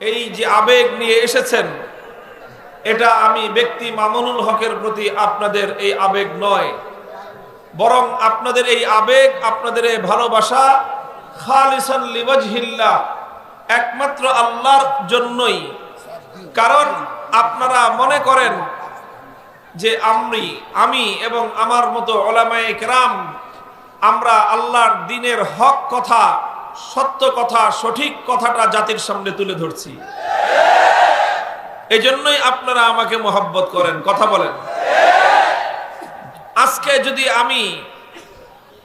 এই যে আবেগ নিয়ে এসেছেন, এটা আমি ব্যক্তি মামুনুল হকের প্রতি আপনাদের এই আবেগ নয়, বরং আপনাদের এই আবেগ, আপনাদের এই ভালোবাসা খালিসান লিওয়াজহিল্লাহ, একমাত্র আল্লাহর জন্যই। কারণ আপনারা মনে করেন যে আমি এবং আমার মতো উলামায়ে কেরাম আমরা আল্লাহর দ্বীনের হক কথা, সত্য কথা, সঠিক কথাটা জাতির সামনে তুলে ধরছি। এজন্যই আপনারা আমাকে মহব্বত করেন। কথা বলেন। আজকে যদি আমি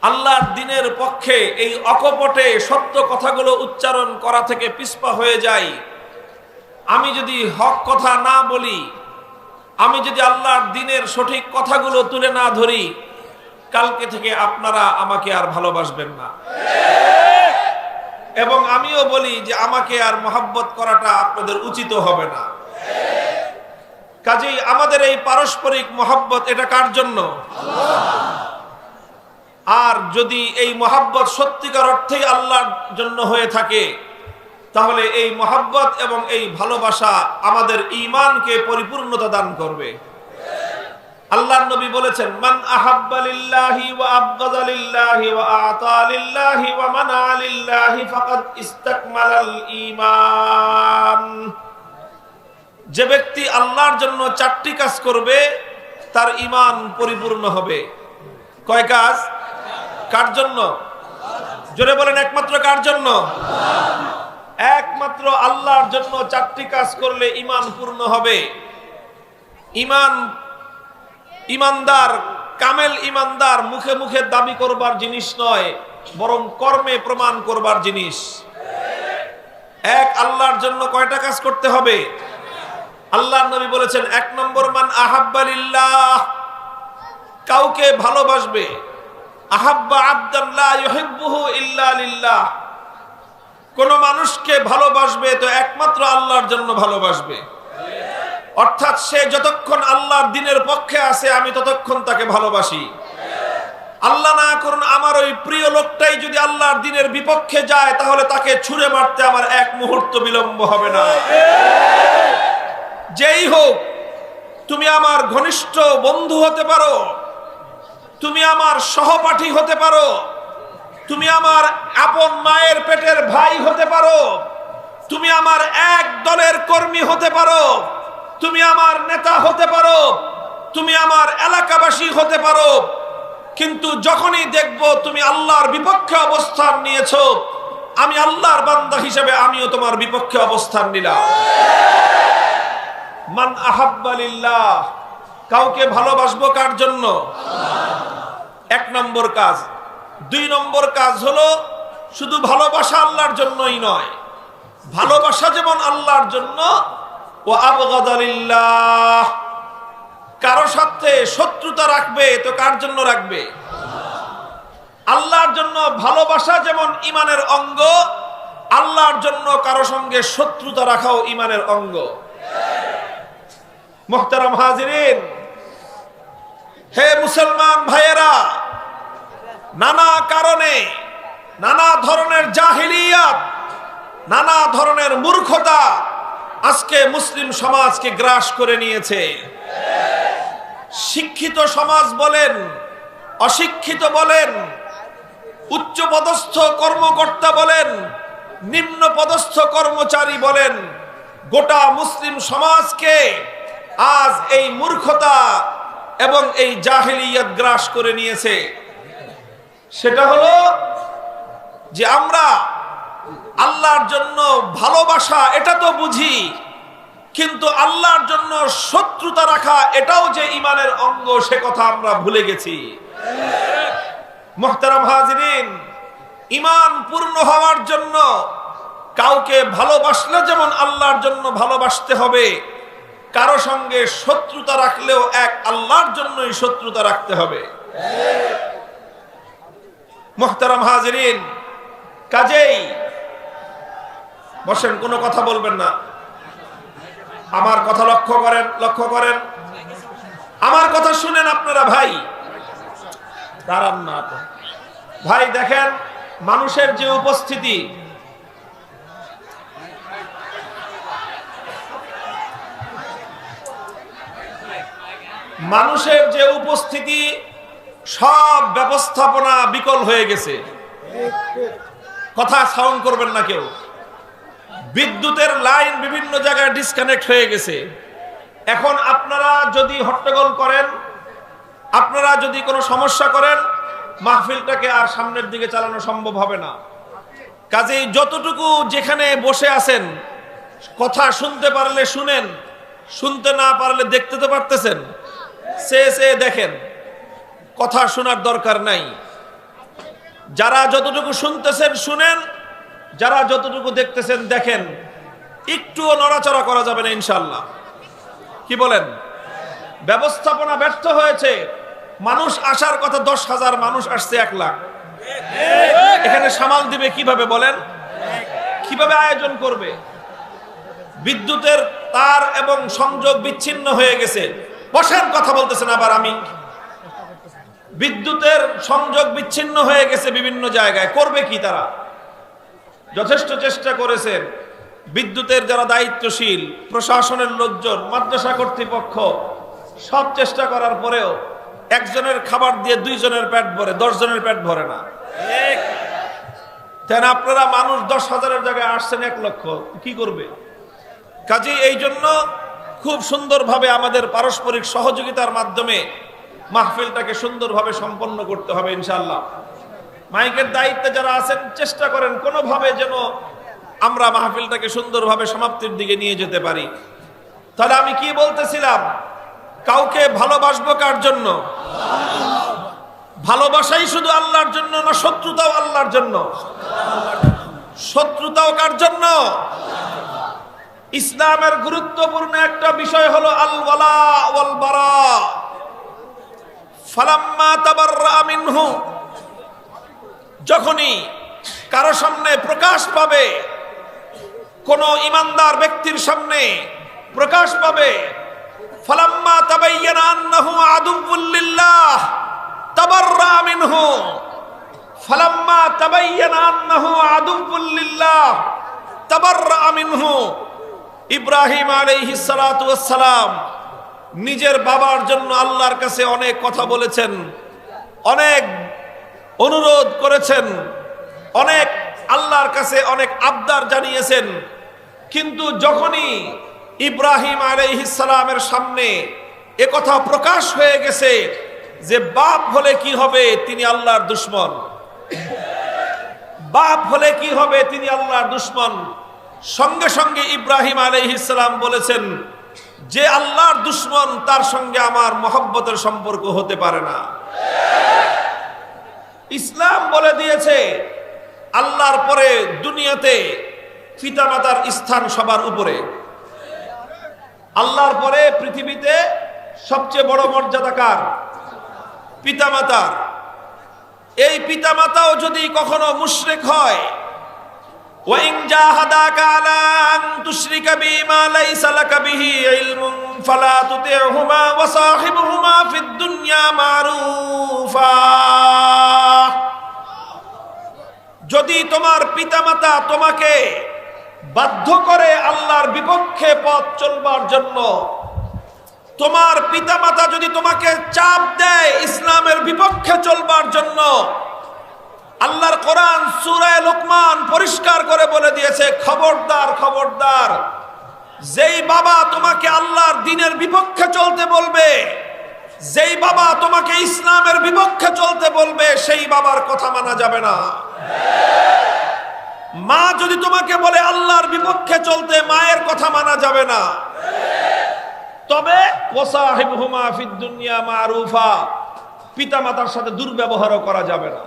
আল্লাহর দ্বীনের পক্ষে এই অকপটে সত্য কথাগুলো উচ্চারণ করা থেকে পিছপা হয়ে যাই, আমি যদি হক কথা না বলি, আমি যদি আল্লাহর দ্বীনের সঠিক কথাগুলো তুলে না ধরি, কালকে থেকে আপনারা আমাকে আর ভালোবাসবেন না। এবং আমিও বলি যে আমাকে আর মহব্বত করাটা আপনাদের উচিত হবে না। কাজেই আমাদের এই পারস্পরিক মহব্বত, এটা কার জন্য? আর যদি এই মহব্বত সত্যিকার অর্থেই আল্লাহর জন্য হয়ে থাকে, তাহলে এই মহব্বত এবং এই ভালোবাসা আমাদের ঈমানকে পরিপূর্ণতা দান করবে। আল্লাহর নবী বলেছেন, মান আহাব্বা লিল্লাহি ওয়া আবগাযা লিল্লাহি ওয়া আতা লিল্লাহি ওয়া মানা লিল্লাহি ফাকাদ ইসতাকমালাল ঈমান। যে ব্যক্তি আল্লাহর জন্য 4টি কাজ করবে, তার ঈমান পরিপূর্ণ হবে। কয় কাজ? কার জন্য? জোরে বলেন, একমাত্র কার জন্য? একমাত্র আল্লাহর জন্য 4টি কাজ করলে ঈমান পূর্ণ হবে। ঈমানদার, কামেল ঈমানদার মুখে মুখে দাবি করবার জিনিস নয়, বরং কর্মে প্রমাণ করবার জিনিস। এক, আল্লাহর জন্য কয়টা কাজ করতে হবে? আল্লাহর নবী বলেছেন, 1 নম্বর, মান আহাব্বা লিল্লাহ, কাউকে ভালোবাসবে। আহাব্বা আবদান লা ইউহিব্বুহু ইল্লা লিল্লাহ, কোন মানুষকে ভালোবাসবে তো একমাত্র আল্লাহর জন্য ভালোবাসবে। অর্থাৎ সে যতক্ষণ আল্লাহর দ্বীনের পক্ষে আছে, আমি ততক্ষণ তাকে ভালোবাসি। আল্লাহ না করুন, আমার ওই প্রিয় লোকটাই যদি আল্লাহর দ্বীনের বিপক্ষে যায়, তাহলে তাকে ছুঁড়ে মারতে আমার 1 মুহূর্ত বিলম্ব হবে না। যেই হোক, তুমি আমার ঘনিষ্ঠ বন্ধু হতে পারো, তুমি আমার সহপাঠী হতে পারো, তুমি আমার আপন মায়ের পেটের ভাই হতে পারো, তুমি আমার এক দলের কর্মী হতে পারো, তুমি আমার নেতা হতে পারো, তুমি আমার এলাকাবাসী হতে পারো, কিন্তু যখনই দেখব তুমি আল্লাহর বিপক্ষে অবস্থান নিয়েছো, আমি আল্লাহর বান্দা হিসেবে আমিও তোমার বিপক্ষে অবস্থান নিলাম। মান আহাব্বা লিল্লাহ, কাউকে ভালোবাসবো কার জন্য? 1 নম্বর কাজ। 2 নম্বর কাজ হলো, শুধু ভালোবাসা আল্লাহর জন্যই নয়, ভালোবাসা যেমন আল্লাহর জন্য, ও আবগাযা লিল্লাহ, কারো সাথে শত্রুতা রাখবে তো কার জন্য রাখবে? আল্লাহর জন্য। ভালোবাসা যেমন ঈমানের অঙ্গ, আল্লাহর জন্য কারো সঙ্গে শত্রুতা রাখাও ঈমানের অঙ্গ। মুহতারাম হাজিরিন, হে মুসলমান ভাইয়েরা, নানা কারণে, নানা ধরনের জাহিলিয়াত, নানা ধরনের মূর্খতা আজকে মুসলিম সমাজকে গ্রাস করে নিয়েছে। শিক্ষিত সমাজ বলেন, অশিক্ষিত বলেন, উচ্চ পদস্থ কর্মকর্তা বলেন, নিম্ন পদস্থ কর্মচারী বলেন, গোটা মুসলিম সমাজকে আজ এই মূর্খতা এবং এই জাহিলিয়াত গ্রাস করে নিয়েছে। সেটা হলো যে আমরা আল্লাহর জন্য ভালোবাসা, এটা তো বুঝি, কিন্তু আল্লাহর জন্য শত্রুতা রাখা এটাও যে ঈমানের অঙ্গ, সে কথা আমরা ভুলে গেছি। মুহতারাম হাজিরিন, ঈমান পূর্ণ হওয়ার জন্য কাউকে ভালোবাসলে যেমন আল্লাহর জন্য ভালোবাসতে হবে, কারো সঙ্গে শত্রুতা রাখলেও এক আল্লাহর জন্যই শত্রুতা রাখতে হবে। মুহতারাম হাজিরিন, কাজেই বসেন, কোনো কথা বলবেন না। আমার কথা লক্ষ্য করেন, আমার কথা শুনেন আপনারা। ভাই দাঁড়ান না ভাই, দেখেন মানুষের যে উপস্থিতি, মানুষের যে উপস্থিতি, সব ব্যবস্থাপনা বিকল হয়ে গেছে। কথা সাউন্ড করবেন না কেউ। বিদ্যুতের লাইন বিভিন্ন জায়গায় ডিসকানেক্ট হয়ে গেছে। এখন আপনারা যদি হট্টগোল করেন, আপনারা যদি কোনো সমস্যা করেন, মাহফিলটাকে আর সামনের দিকে চালানো সম্ভব হবে না। কাজেই যতটুকু যেখানে বসে আছেন, কথা শুনতে পারলে শুনেন, শুনতে না পারলে দেখতে তো পারতেছেন, সে দেখেন, কথা শোনার দরকার নাই। যারা যতটুকু শুনতেছেন শুনেন, যারা যতটুকু দেখতেছেন দেখেন। একটুও নড়াচড়া করা যাবে না ইনশাআল্লাহ। কি বলেন? ব্যবস্থাপনা ব্যর্থ হয়েছে। মানুষ আসার কথা 10,000, মানুষ আসছে 1 লাখ। এখানে সামাল দিবে কিভাবে বলেন? কিভাবে আয়োজন করবে? বিদ্যুতের তার এবং সংযোগ বিচ্ছিন্ন হয়ে গেছে। বসেন, কথা বলতেছেন আবার আমি। বিদ্যুতের সংযোগ বিচ্ছিন্ন হয়ে গেছে বিভিন্ন জায়গায়। করবে কি তারা? যথেষ্ট চেষ্টা করেছেন বিদ্যুতের যারা দায়িত্বশীল, প্রশাসনের লোকজন, মাদ্রাসা কর্তৃপক্ষ, সব চেষ্টা করার পরেও একজনের খাবার দিয়ে 2 জনের পেট ভরে, 10 জনের পেট ভরে না। কেন আপনারা মানুষ 10,000-এর জায়গায় আসছেন 1 লক্ষ, কি করবে? কাজেই এই জন্য খুব সুন্দরভাবে আমাদের পারস্পরিক সহযোগিতার মাধ্যমে মাহফিলটাকে সুন্দরভাবে সম্পন্ন করতে হবে ইনশাআল্লাহ। মাইকের দায়িত্বে যারা আছেন চেষ্টা করেন কোনোভাবে যেন আমরা মাহফিলটাকে সুন্দরভাবে সমাপ্তির দিকে নিয়ে যেতে পারি। তাহলে আমি কি বলতেছিলাম? কাউকে ভালোবাসবো কার জন্য? ভালোবাসাই শুধু আল্লাহর জন্য না শত্রুতাও আল্লাহর জন্য? শত্রুতাও কার জন্য? ইসলামের গুরুত্বপূর্ণ একটা বিষয় হলো আল ওয়ালা ওয়াল বারা। ফালাম্মা তাবাররা মিনহু, যখনই কারো সামনে প্রকাশ পাবে, কোন ইমানদার ব্যক্তির সামনে প্রকাশ পাবে, ফালাম্মা তাবায়্যানা আন্নাহু আদুউল লিল্লাহ তাবাররা মিনহু, ফালাম্মা তাবায়্যানা আন্নাহু আদুউল লিল্লাহ তাবাররা মিনহু। ইব্রাহিম আলাইহিস সালাতু ওয়াস সালাম নিজের বাবার জন্য আল্লাহর কাছে অনেক কথা বলেছেন, অনেক অনুরোধ করেছেন, অনেক আল্লাহর কাছে অনেক আবদার জানিয়েছেন। কিন্তু যখনই ইব্রাহিম আলাইহিস সালামের সামনে এ কথা প্রকাশ হয়ে গেছে যে বাপ হলে কি হবে, তিনি আল্লাহর দুশমন, বাপ হলে কি হবে, তিনি আল্লাহর দুশমন, সঙ্গে সঙ্গে ইব্রাহিম আলাইহিস সালাম বলেছেন যে আল্লাহর দুশমন, তার সঙ্গে আমার মহব্বতের সম্পর্ক হতে পারে না। ইসলাম বলে দিয়েছে আল্লাহর পরে দুনিয়াতে পিতামাতার স্থান সবার উপরে। আল্লাহর পরে পৃথিবীতে সবচেয়ে বড় মর্যাদা কার? পিতামাতার। এই পিতামাতাও যদি কখনো মুশরিক হয়, ওয়াইন জাহাদাকা আলা আন তুশরিকা বিমা লাইসা লাকা বিহি ইলমুন ফালা তুতি'হুমা ওয়া সাহিবহুমা ফিদ দুনিয়া মারুফা। যদি তোমার পিতামাতা তোমাকে বাধ্য করে আল্লাহর বিপক্ষে পথ চলবার জন্য, তোমার পিতামাতা যদি তোমাকে চাপ দেয় ইসলামের বিপক্ষে চলবার জন্য, আল্লাহর কোরআন সূরা লুকমান পরিষ্কার করে বলে দিয়েছে, খবরদার খবরদার, যেই বাবা তোমাকে আল্লাহর দ্বীনের বিপক্ষে চলতে বলবে, যেই বাবা তোমাকে ইসলামের বিপক্ষে চলতে বলবে, সেই বাবার কথা মানা যাবে না। মা যদি তোমাকে বলে আল্লাহর বিপক্ষে চলতে, মায়ের কথা মানা যাবে না। তবে ওয়াসাহিবহুমা ফিদ দুনিয়া মারুফা, পিতামাতার সাথে দুর্ব্যবহারও করা যাবে না।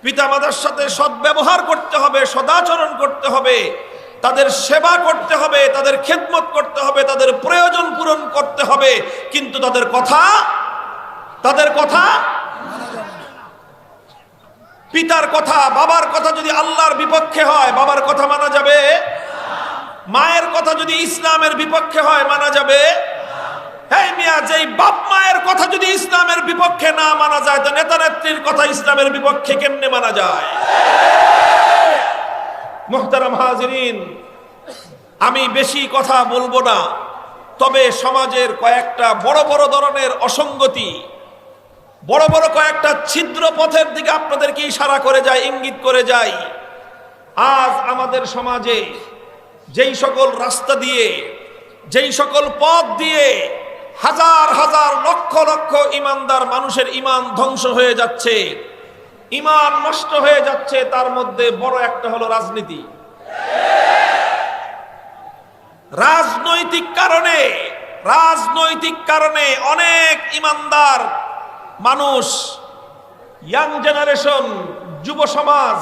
পিতামাতার সাথে সদ্ব্যবহার করতে হবে, সদাচরণ করতে হবে, তাদের সেবা করতে হবে, তাদের খেদমত করতে হবে, তাদের প্রয়োজন পূরণ করতে হবে, কিন্তু তাদের কথা পিতার কথা, বাবার কথা যদি আল্লাহর বিপক্ষে হয়, বাবার কথা মানা যাবে? মায়ের কথা যদি ইসলামের বিপক্ষে হয়, মানা যাবে? এই মিয়া, যেই বাপ মায়ের কথা যদি ইসলামের বিপক্ষে না মানা যায়, তো নেতা নেত্রীর কথা ইসলামের বিপক্ষে কেমনে মানা যায়? মুহতারাম হাজিরিন, আমি বেশি কথা বলবো না, তবে সমাজের কয়েকটা বড় বড় ধরনের অসঙ্গতি, বড় বড় কয়েকটা ছিদ্র পথের দিকে আপনাদেরকে ইশারা করে যায়, ইঙ্গিত করে যায়। আজ আমাদের সমাজে যেই সকল রাস্তা দিয়ে, যেই সকল পথ দিয়ে হাজার হাজার লক্ষ লক্ষ ইমানদার মানুষের ইমান ধ্বংস হয়ে যাচ্ছে, ইমান নষ্ট হয়ে যাচ্ছে, তার মধ্যে বড় একটা হলো রাজনীতি। রাজনৈতিক কারণে অনেক ইমানদার মানুষ, ইয়াং জেনারেশন, যুব সমাজ,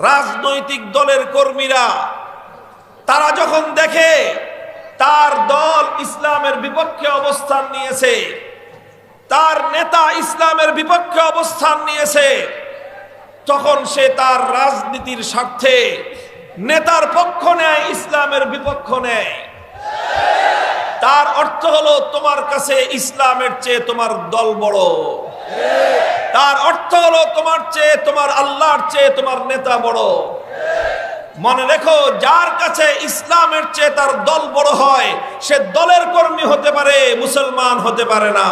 রাজনৈতিক দলের কর্মীরা, তারা যখন দেখে তার দল ইসলামের বিপক্ষে অবস্থান নিয়েছে, তার নেতা ইসলামের বিপক্ষে অবস্থান নিয়েছে, তখন সে তার রাজনীতির স্বার্থে নেতার পক্ষ নেয়, ইসলামের বিপক্ষ নেয়। তার অর্থ হলো তোমার কাছে ইসলামের চেয়ে তোমার দল বড়। তার অর্থ হলো তোমার চেয়ে, তোমার আল্লাহর চেয়ে তোমার নেতা বড়। মনে রেখো, যার কাছে ইসলামের চেয়ে তার দল বড় হয়, সে দলের কর্মী হতে পারে, মুসলমান হতে পারে না।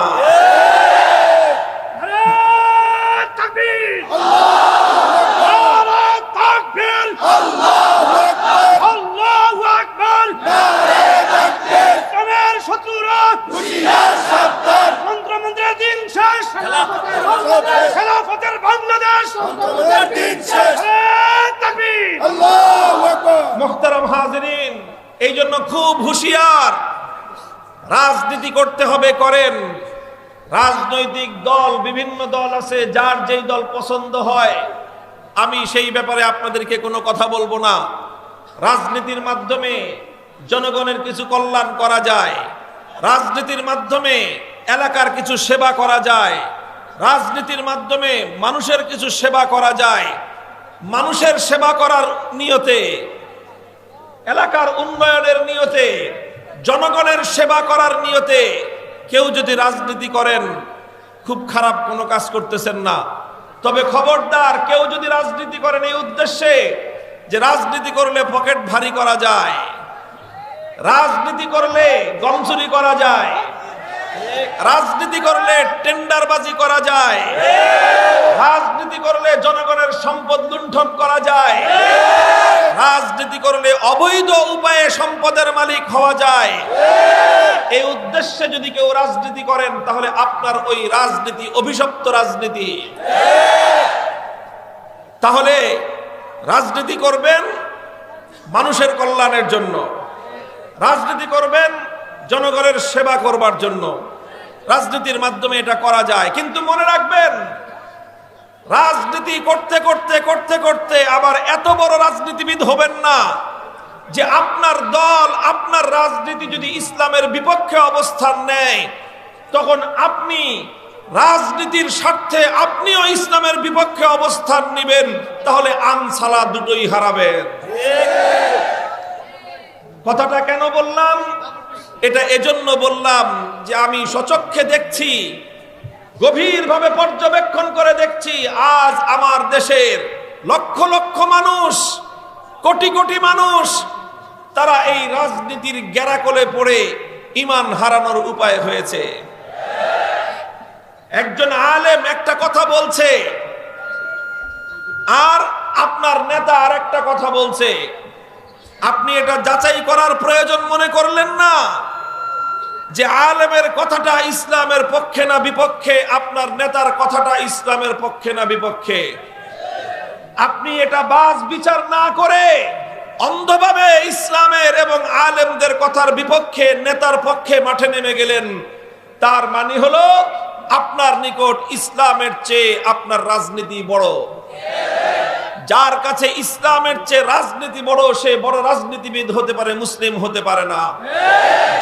মুহতারাম হাজিরিন, এই জন্য খুব হুঁশিয়ার। রাজনীতি করতে হবে, করেন। রাজনৈতিক দল, বিভিন্ন দল আছে, যার যেই দল পছন্দ হয়, আমি সেই ব্যাপারে আপনাদেরকে কোনো কথা বলবো না। রাজনীতির মাধ্যমে জনগণের কিছু কল্যাণ করা যায়, রাজনীতির মাধ্যমে এলাকার কিছু সেবা করা যায়, রাজনীতির মাধ্যমে মানুষের কিছু সেবা করা যায়। মানুষের সেবা করার নিয়তে, এলাকার উন্নয়নের নিয়তে, জনগণের সেবা করার নিয়তে কেউ যদি রাজনীতি করেন, খুব খারাপ কোনো কাজ করতেছেন না। তবে খবরদার, কেউ যদি রাজনীতি করেন এই উদ্দেশ্যে যে রাজনীতি করলে পকেট ভারী করা যায়, রাজনীতি করলে গম চুরি করা যায়, রাজনীতি করলে টেন্ডারবাজি করা যায়, রাজনীতি করলে জনগণের সম্পদ লুণ্ঠন করা যায়, রাজনীতি করলে অবৈধ উপায়ে সম্পদের মালিক হওয়া যায়, এই উদ্দেশ্যে যদি কেউ রাজনীতি করেন, তাহলে আপনার ওই রাজনীতি অভিশপ্ত রাজনীতি। তাহলে রাজনীতি করবেন মানুষের কল্যাণের জন্য, রাজনীতি করবেন জনগণের সেবা করবার জন্য। রাজনীতির মাধ্যমে এটা করা যায়, কিন্তু মনে রাখবেন, রাজনীতি করতে করতে করতে করতে আবার এত বড় রাজনীতিবিদ হবেন না যে আপনার দল, আপনার রাজনীতি যদি ইসলামের বিপক্ষে অবস্থান নেয়, তখন আপনি রাজনীতির স্বার্থে আপনিও ইসলামের বিপক্ষে অবস্থান নেবেন, তাহলে আনসালা দুটোই হারাবেন। কথাটা কেন বললাম? এটা এজন্য বললাম যে আমি স্বচক্ষে দেখছি, গভীরভাবে পর্যবেক্ষণ করে দেখছি, আজ আমার দেশের লক্ষ লক্ষ মানুষ, কোটি কোটি মানুষ, তারা এই রাজনীতির গ্যারাকলে পড়ে ঈমান হারানোর উপায় হয়েছে। একজন আলেম একটা কথা বলছে, আর আপনার নেতা আর একটা কথা বলছে, আপনি এটা যাচাই করার প্রয়োজন মনে করলেন না যে আলেমের কথাটা ইসলামের পক্ষে না বিপক্ষে, আপনার নেতার কথাটা ইসলামের পক্ষে না বিপক্ষে? আপনি এটা বাজ বিচার না করে অন্ধভাবে ইসলামের এবং আলেমদের কথার বিপক্ষে, নেতার পক্ষে মাঠে নেমে গেলেন, তার মানে হলো আপনার নিকট ইসলামের চেয়ে আপনার রাজনীতি বড়। যার কাছে ইসলামের চেয়ে রাজনীতি বড়, সে বড় রাজনীতিবিদ হতে পারে, মুসলিম হতে পারে না।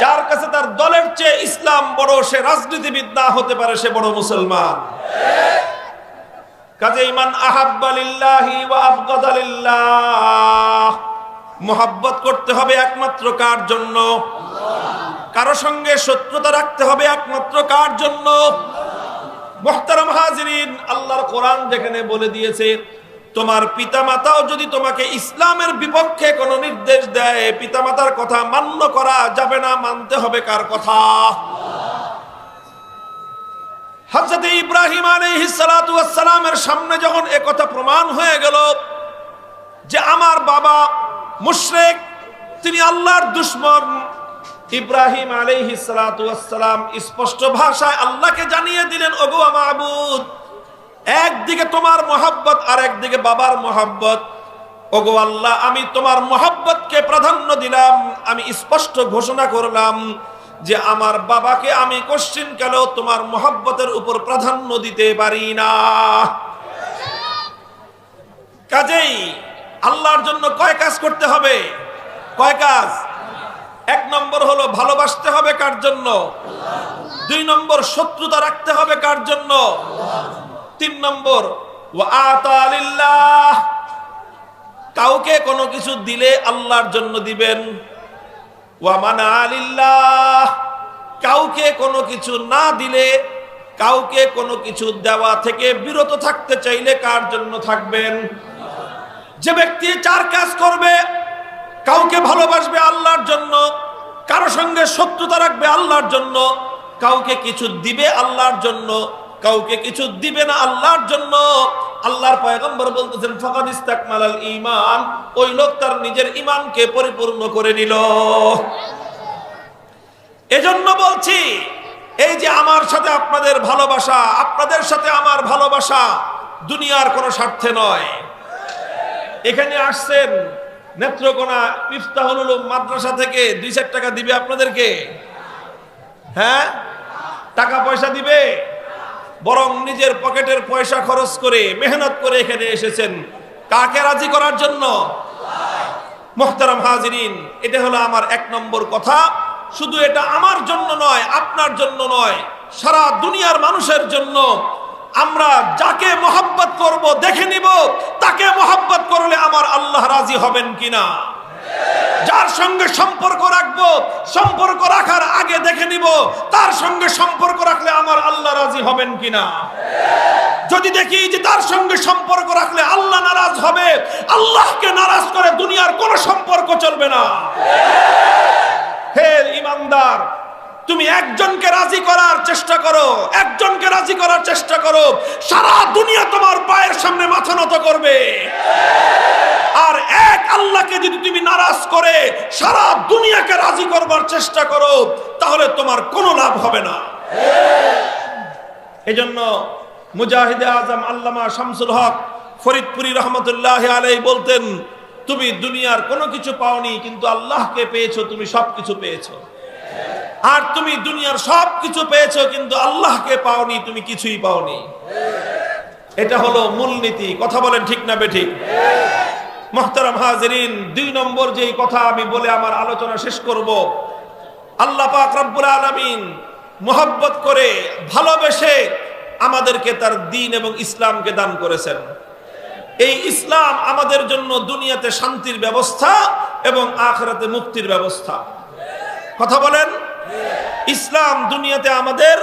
যার কাছে তার দলের চেয়ে ইসলাম বড়, সে রাজনীতিবিদ না হতে পারে, সে বড় মুসলমান। কাজেই মান আহাব্বা লিল্লাহি ওয়া আবগাদা লিল্লাহ, মুহাব্বত করতে হবে একমাত্র কার জন্য? কারো সঙ্গে শত্রুতা রাখতে হবে একমাত্র কার জন্য? মুহতারাম হাজিরিন, আল্লাহর কোরআন যেখানে বলে দিয়েছে তোমার পিতামাতাও যদি তোমাকে ইসলামের বিপক্ষে কোনো নির্দেশ দেয়, পিতামাতার কথা মান্য করা যাবে না, মানতে হবে কার কথা? হযরত ইব্রাহিম আলাইহিস সালাতু ওয়াস সালামের সামনে যখন একথা প্রমাণ হয়ে গেল যে আমার বাবা মুশরিক, তিনি আল্লাহর দুশমন, ইব্রাহিম আলাইহিস সালাতু ওয়াস সালাম স্পষ্ট ভাষায় আল্লাহকে জানিয়ে দিলেন, ওগো মাবুদ, একদিকে তোমার মহব্বত আর একদিকে বাবার মহব্বত, ওগো আল্লাহ, আমি তোমার মহব্বতকে প্রাধান্য দিলাম। আমি স্পষ্ট ঘোষণা করলাম যে আমার বাবাকে আমি কোশ্চিন কেন তোমার মহব্বতের উপর প্রাধান্য দিতে পারি না। কাজেই আল্লাহর জন্য কয় কাজ করতে হবে? কয় কাজ? এক নম্বর হলো ভালোবাসতে হবে কার জন্য? দুই নম্বর শত্রুতা রাখতে হবে কার জন্য? তিন নম্বর ওয়া আতা লিল্লাহ, কাউকে কোনো কিছু দিলে আল্লাহর জন্য দিবেন। ওয়া মানা লিল্লাহ, কাউকে কোনো কিছু না দিলে, কাউকে কোনো কিছু দেওয়া থেকে বিরত থাকতে চাইলে কার জন্য থাকবেন? যে ব্যক্তি চার কাজ করবে, কাউকে ভালোবাসবে আল্লাহর জন্য, কারো সঙ্গে শত্রুতা রাখবে আল্লাহর জন্য, কাউকে কিছু দিবে আল্লাহর জন্য, কাউকে কিছু দিবে না আল্লাহর জন্য, আল্লাহর পয়গম্বর বলতেছেন ফাকাদ ইস্তাকমালাল ঈমান, ওই লোক তার নিজের ঈমানকে পরিপূর্ণ করে নিল। এজন্য বলছি, এই যে আমার সাথে আপনাদের ভালোবাসা, আপনাদের সাথে আমার ভালোবাসা দুনিয়ার কোনো স্বার্থে নয়। এখানে আসছেন নেত্রকোনা ইফতাহুল উলুম মাদ্রাসা থেকে 2-4 টাকা দিবে আপনাদেরকে? হ্যাঁ, টাকা পয়সা দিবে? বরং নিজের পকেটের পয়সা খরচ করে মেহনত করে এখানে এসেছেন। কাকে রাজি করার জন্য? মুহতারাম হাজিরিন, এটা হলো আমার 1 নম্বর কথা। শুধু এটা আমার জন্য নয়, আপনার জন্য নয়, সারা দুনিয়ার মানুষের জন্য। আমরা যাকে মহব্বত করব দেখে নিব তাকে মহব্বত করলে আমার আল্লাহ রাজি হবেন কিনা। যার সঙ্গে সম্পর্ক রাখবো, সম্পর্ক রাখার আগে দেখে নিব তার সঙ্গে সম্পর্ক রাখলে আমার আল্লাহ রাজি হবেন কিনা। যদি দেখি যে তার সঙ্গে সম্পর্ক রাখলে আল্লাহ নারাজ হবে, আল্লাহকে নারাজ করে দুনিয়ার কোনো সম্পর্ক চলবে না। হে ইমানদার, তুমি একজনকে রাজি করার চেষ্টা করো, একজনকে রাজি করার চেষ্টা করো, সারা দুনিয়া তোমার পায়ের সামনে মাথা নত করবে। আর এক আল্লাহকে যদি তুমি নারাজ করে সারা দুনিয়াকে রাজি করবার চেষ্টা করো, তাহলে তোমার কোনো লাভ হবে না। এজন্য মুজাহিদে আজম আল্লামা শামসুল হক ফরিদপুরি রহমতুল্লাহ আলাইহি বলতেন, তুমি দুনিয়ার কোনো কিছু পাওনি, কিন্তু আল্লাহকে পেয়েছো, তুমি সবকিছু পেয়েছো। আর তুমি দুনিয়ার সবকিছু পেয়েছো কিন্তু আল্লাহকে পাওনি, তুমি কিছুই পাওনি। এটা হলো মূলনীতি। কথা বলেন ঠিক না বেঠিক? মুহতারাম হাজিরিন, 2 নম্বর যেই কথা আমি বলে আমার আলোচনা শেষ করব, আল্লাহ পাক রব্বুল আলামিন মুহাব্বত করে ভালোবেসে আমাদেরকে তার দ্বীন এবং ইসলামকে দান করেছেন। এই ইসলাম আমাদের জন্য দুনিয়াতে শান্তির ব্যবস্থা এবং আখিরাতে মুক্তির ব্যবস্থা। কথা বলেন, ইসলাম দুনিয়াতে আমাদের,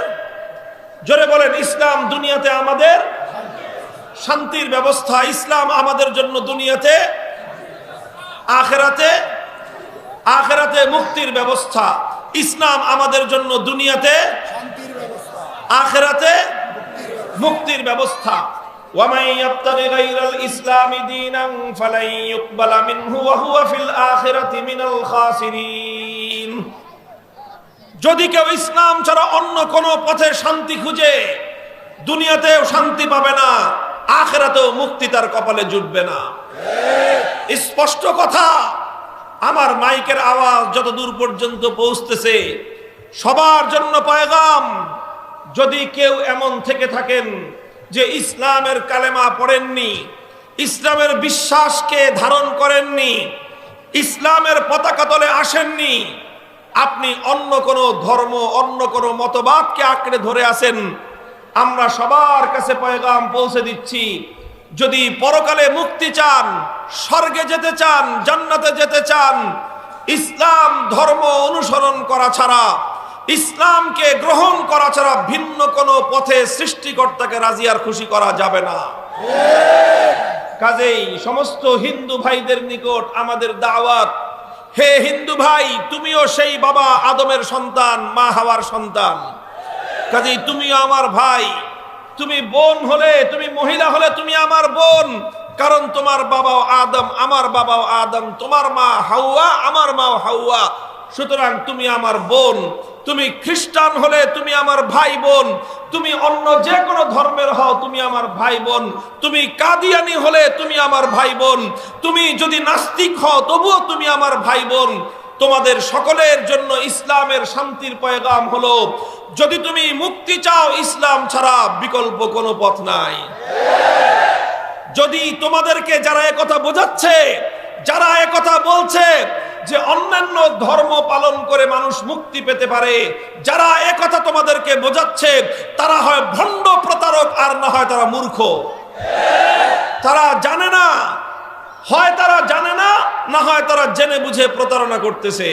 জোরে বলেন, ইসলাম দুনিয়াতে আমাদের শান্তির ব্যবস্থা। ইসলাম আমাদের জন্য দুনিয়াতে, আখিরাতে মুক্তির ব্যবস্থা। ইসলাম আমাদের জন্য দুনিয়াতে শান্তির ব্যবস্থা, আখিরাতে মুক্তির ব্যবস্থা। ওয়ামান ইয়াবতাগি গায়রাল ইসলামি দীনান ফালান ইউকবালা মিনহু ওয়া হুয়া ফিল আখিরাতি মিনাল খাসিরিন। যদি কেউ ইসলাম ছাড়া অন্য কোন পথে শান্তি খুঁজে, দুনিয়াতেও শান্তি পাবে না, আখিরাতেও মুক্তি তার কপালে জুটবে না। স্পষ্ট কথা। আমার মাইকের আওয়াজ যত দূর পর্যন্ত পৌঁছতেছে, সবার জন্য পয়গাম। যদি কেউ এমন থেকে থাকেন যে ইসলামের কালেমা পড়েননি, ইসলামের বিশ্বাসকে ধারণ করেননি, ইসলামের পতাকা তলে আসেননি, আপনি অন্য কোনো ধর্ম, অন্য কোনো মতবাদকে আঁকড়ে ধরে আছেন, আমরা সবার কাছে পয়গাম পৌঁছে দিচ্ছি, যদি পরকালে মুক্তি চান, স্বর্গে যেতে চান, জান্নাতে যেতে চান, ইসলাম ধর্ম অনুসরণ করা ছাড়া, ইসলামকে গ্রহণ করা ছাড়া ভিন্ন কোনো পথে সৃষ্টিকর্তাকে রাজি আর খুশি করা যাবে না। কাজেই সমস্ত হিন্দু ভাইদের নিকট আমাদের দাওয়াত, হে হিন্দু ভাই, তুমিও সেই বাবা আদমের সন্তান, মা হাওয়ার সন্তান। কাজেই তুমিও আমার ভাই। তুমি বোন হলে, তুমি মহিলা হলে তুমি আমার বোন, কারণ তোমার বাবাও আদম, আমার বাবাও আদম, তোমার মা হাওয়া, আমার মাও হাওয়া, সুতরাং তুমি আমার বোন। তুমি খ্রিস্টান হলে তুমি আমার ভাই বোন, তুমি অন্য যে কোনো ধর্মের হও তুমি আমার ভাই বোন, তুমি কাদিয়ানি হলে তুমি আমার ভাই বোন, তুমি যদি নাস্তিক হও তবুও তুমি আমার ভাই বোন। তোমাদের সকলের জন্য ইসলামের শান্তির পয়গাম হলো, যদি তুমি মুক্তি চাও ইসলাম ছাড়া বিকল্প কোনো পথ নাই। যদি তোমাদেরকে যারা একথা বোঝাচ্ছে, যারা একথা বলছে যে অন্যান্য ধর্ম পালন করে মানুষ মুক্তি পেতে পারে, যারা একথা তোমাদেরকে বোঝাচ্ছে তারা হয় ভণ্ড প্রতারক, আর না হয় তারা মূর্খ। তারা জানে না, হয় তারা জানে না, না হয় তারা জেনে বুঝে প্রতারণা করতেছে।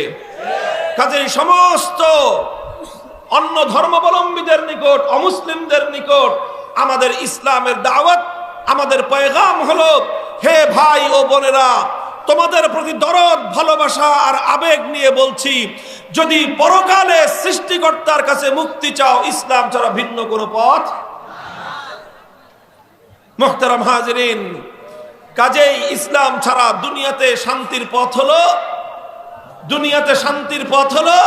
কাজেই সমস্ত অন্য ধর্মাবলম্বীদের নিকট, অমুসলিমদের নিকট আমাদের ইসলামের দাওয়াত, আমাদের পয়গাম হলো, হে ভাই ও বোনেরা, তোমাদের প্রতি দরদ, ভালোবাসা আর আবেগ নিয়ে বলছি, যদি পরকালে সৃষ্টিকর্তার কাছে মুক্তি চাও ইসলাম ছাড়া ভিন্ন কোনো পথ। মুহতারাম হাজিরিন, কাজেই ইসলাম ছাড়া দুনিয়াতে শান্তির পথ হলো, দুনিয়াতে শান্তির পথ হলো,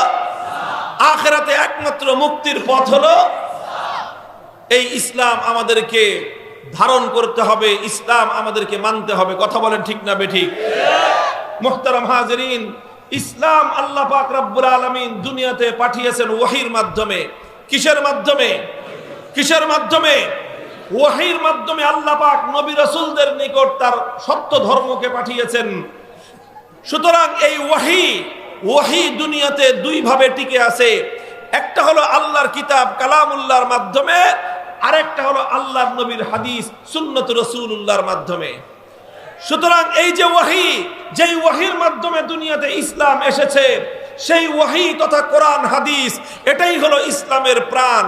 আখিরাতে একমাত্র মুক্তির পথ হলো এই ইসলাম। আমাদেরকে ধারণ করতে হবে, ইসলাম আমাদেরকে মানতে হবে। কথা বলেন ঠিক না বেঠিক? মুহতারাম হাজিরিন, ইসলাম আল্লাহ পাক রব্বুল আলামিন দুনিয়াতে পাঠিয়েছেন ওহীর মাধ্যমে। কিসের মাধ্যমে? কিসের মাধ্যমে? ওহীর মাধ্যমে আল্লাহ পাক নবী রাসূলদের নিকট তার সত্য ধর্মকে পাঠিয়েছেন। সুতরাং এই ওহী দুনিয়াতে দুই ভাবে টিকে আছে। একটা হলো আল্লাহর কিতাব কালামুল্লাহর মাধ্যমে, আরেকটা হলো আল্লাহর নবীর হাদিস সুন্নত রাসূলুল্লাহর মাধ্যমে। সুতরাং এই যে ওহী, যেই ওহীর মাধ্যমে দুনিয়াতে ইসলাম এসেছে, সেই ওহী তথা কোরআন হাদিস, এটাই হলো ইসলামের প্রাণ,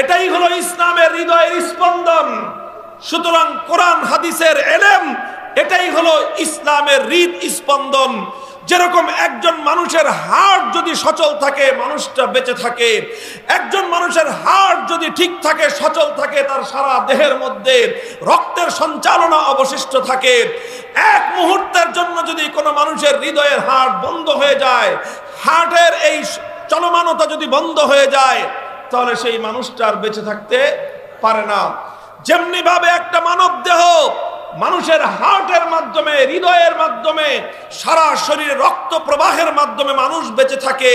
এটাই হলো ইসলামের হৃদয়ের স্পন্দন। সুতরাং কোরআন হাদিসের এলেম, এটাই হলো ইসলামের হৃদ স্পন্দন। যেরকম একজন মানুষের হার্ট যদি সচল থাকে মানুষটা বেঁচে থাকে, একজন মানুষের হার্ট যদি ঠিক থাকে, সচল থাকে, তার সারা দেহের মধ্যে রক্তের সঞ্চালনা অবশিষ্ট থাকে। এক মুহূর্তের জন্য যদি কোনো মানুষের হৃদয়ের হার্ট বন্ধ হয়ে যায়, হার্টের এই চলমানতা যদি বন্ধ হয়ে যায়, তাহলে সেই মানুষটার বেঁচে থাকতে পারে না। যেমনি ভাবে একটা মানব দেহ মানুষের হার্টের মাধ্যমে, হৃদয়ের মাধ্যমে, সারা শরীরে রক্ত প্রবাহের মাধ্যমে মানুষ বেঁচে থাকে,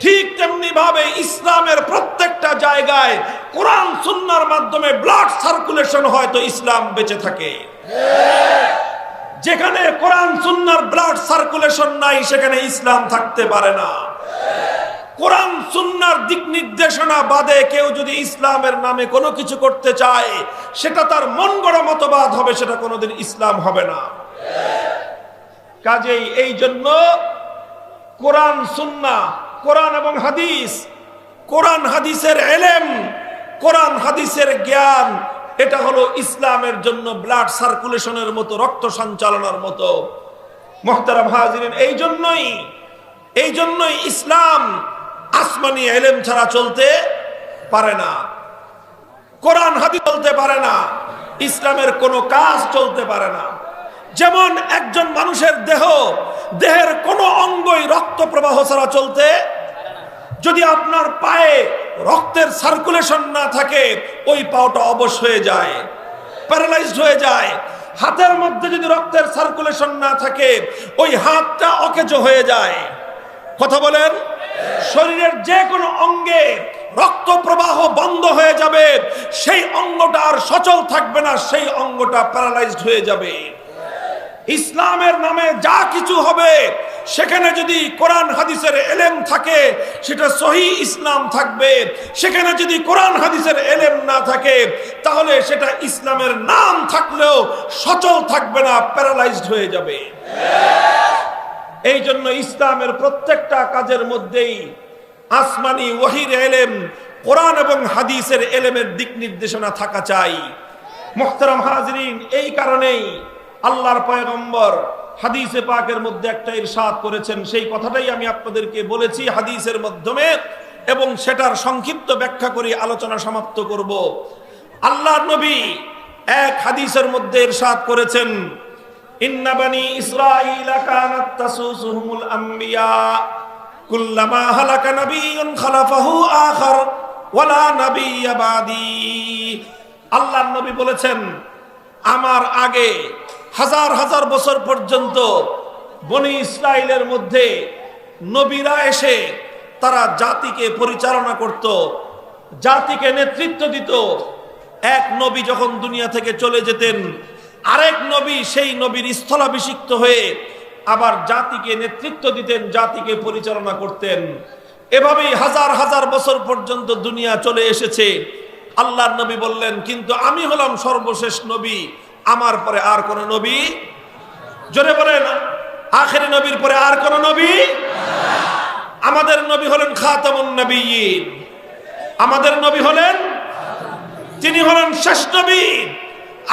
ঠিক তেমনি ভাবে ইসলামের প্রত্যেকটা জায়গায় কোরআন সুন্নাহর মাধ্যমে ব্লাড সার্কুলেশন হয়, তো ইসলাম বেঁচে থাকে। যেখানে কোরআন সুন্নাহর ব্লাড সার্কুলেশন নাই, সেখানে ইসলাম থাকতে পারে না। কোরআন সুন্নাহর দিক নির্দেশনা বাদে কেউ যদি ইসলামের নামে কোনো কিছু করতে চায়, সেটা তার মন গড়া মতবাদ হবে, সেটা কোনোদিন ইসলাম হবে না। কাজেই এই জন্য কোরআন সুন্নাহ, কোরআন এবং হাদিস, কোরআন হাদিসের এলেম, কোরআন হাদিসের জ্ঞান, এটা হলো ইসলামের জন্য ব্লাড সার্কুলেশনের মতো, রক্ত সঞ্চালনের মতো। মুহতারাম হাজিরিন, এই জন্যই ইসলাম আসমানি এলেম ছাড়া চলতে পারে না, কোরআন হাদিস চলতে পারে না, ইসলামের কোনো কাজ চলতে পারে না। যেমন একজন মানুষের দেহের কোনো অঙ্গই রক্ত প্রবাহ ছাড়া চলতে, যদি আপনার পায়ে রক্তের সার্কুলেশন না থাকে, ওই পাওটা অবশ হয়ে যায়, প্যারালাইজড হয়ে যায়। হাতের মধ্যে যদি রক্তের সার্কুলেশন না থাকে, ওই হাতটা অকেজ হয়ে যায়। কথা বলেন? শরীরের যে কোনো অঙ্গে রক্ত প্রবাহ বন্ধ হয়ে যাবে, সেই অঙ্গটা আর সচল থাকবে না, সেই অঙ্গটা প্যারালাইজড হয়ে যাবে। ইসলামের নামে যা কিছু হবে, সেখানে যদি কোরআন হাদিসের এলেম থাকে, সেটা সহি ইসলাম থাকবে। সেখানে যদি কোরআন হাদিসের এলেম না থাকে, তাহলে সেটা ইসলামের নাম থাকলেও সচল থাকবে না, প্যারালাইজড হয়ে যাবে। এই জন্য ইসলামের প্রত্যেকটা কাজের মধ্যেই আসমানি ওহীর এলেম, কোরআন এবং হাদিসের এলেমের দিক নির্দেশনা থাকা চাই। মুহতারাম হাজিরিন, এই কারণেই আল্লাহর পয়গম্বর হাদিসে পাকের মধ্যে একটা ইরশাদ করেছেন, সেই কথাটাই আমি আপনাদেরকে বলেছি হাদিসের মাধ্যমে, এবং সেটার সংক্ষিপ্ত ব্যাখ্যা করে আলোচনা সমাপ্ত করব। আল্লাহর নবী এক হাদিসের মধ্যে ইরশাদ করেছেন, ইন্না বানি ইসরাঈলা কানাত তাসুসুহুমুল আম্বিয়া কুল্লামা হালাকা নাবিয়্যুন খালাফাহু আখার ওয়ালা নাবিয়্যা বাদি। আল্লাহর নবী বলেছেন, আমার আগে হাজার হাজার বছর পর্যন্ত বনি ইসরাইলের মধ্যে নবীরা এসে তারা জাতিকে পরিচালনা করত, জাতিকে নেতৃত্ব দিত। এক নবী যখন দুনিয়া থেকে চলে যেতেন, আরেক নবী সেই নবীর স্থলাভিষিক্ত হয়ে আবার জাতিকে নেতৃত্ব দিতেন, জাতিকে পরিচালনা করতেন। এভাবেই হাজার হাজার বছর পর্যন্ত দুনিয়া চলে এসেছে। আল্লাহর নবী বললেন, কিন্তু আমি হলাম সর্বশেষ নবী, আমার পরে আর কোন নবী, জোরে বলেন, আখেরি নবীর পরে আর কোন নবী? আমাদের নবী হলেন খাতামুন নবিয়্যিন, আমাদের নবী হলেন, তিনি হলেন শেষ নবী।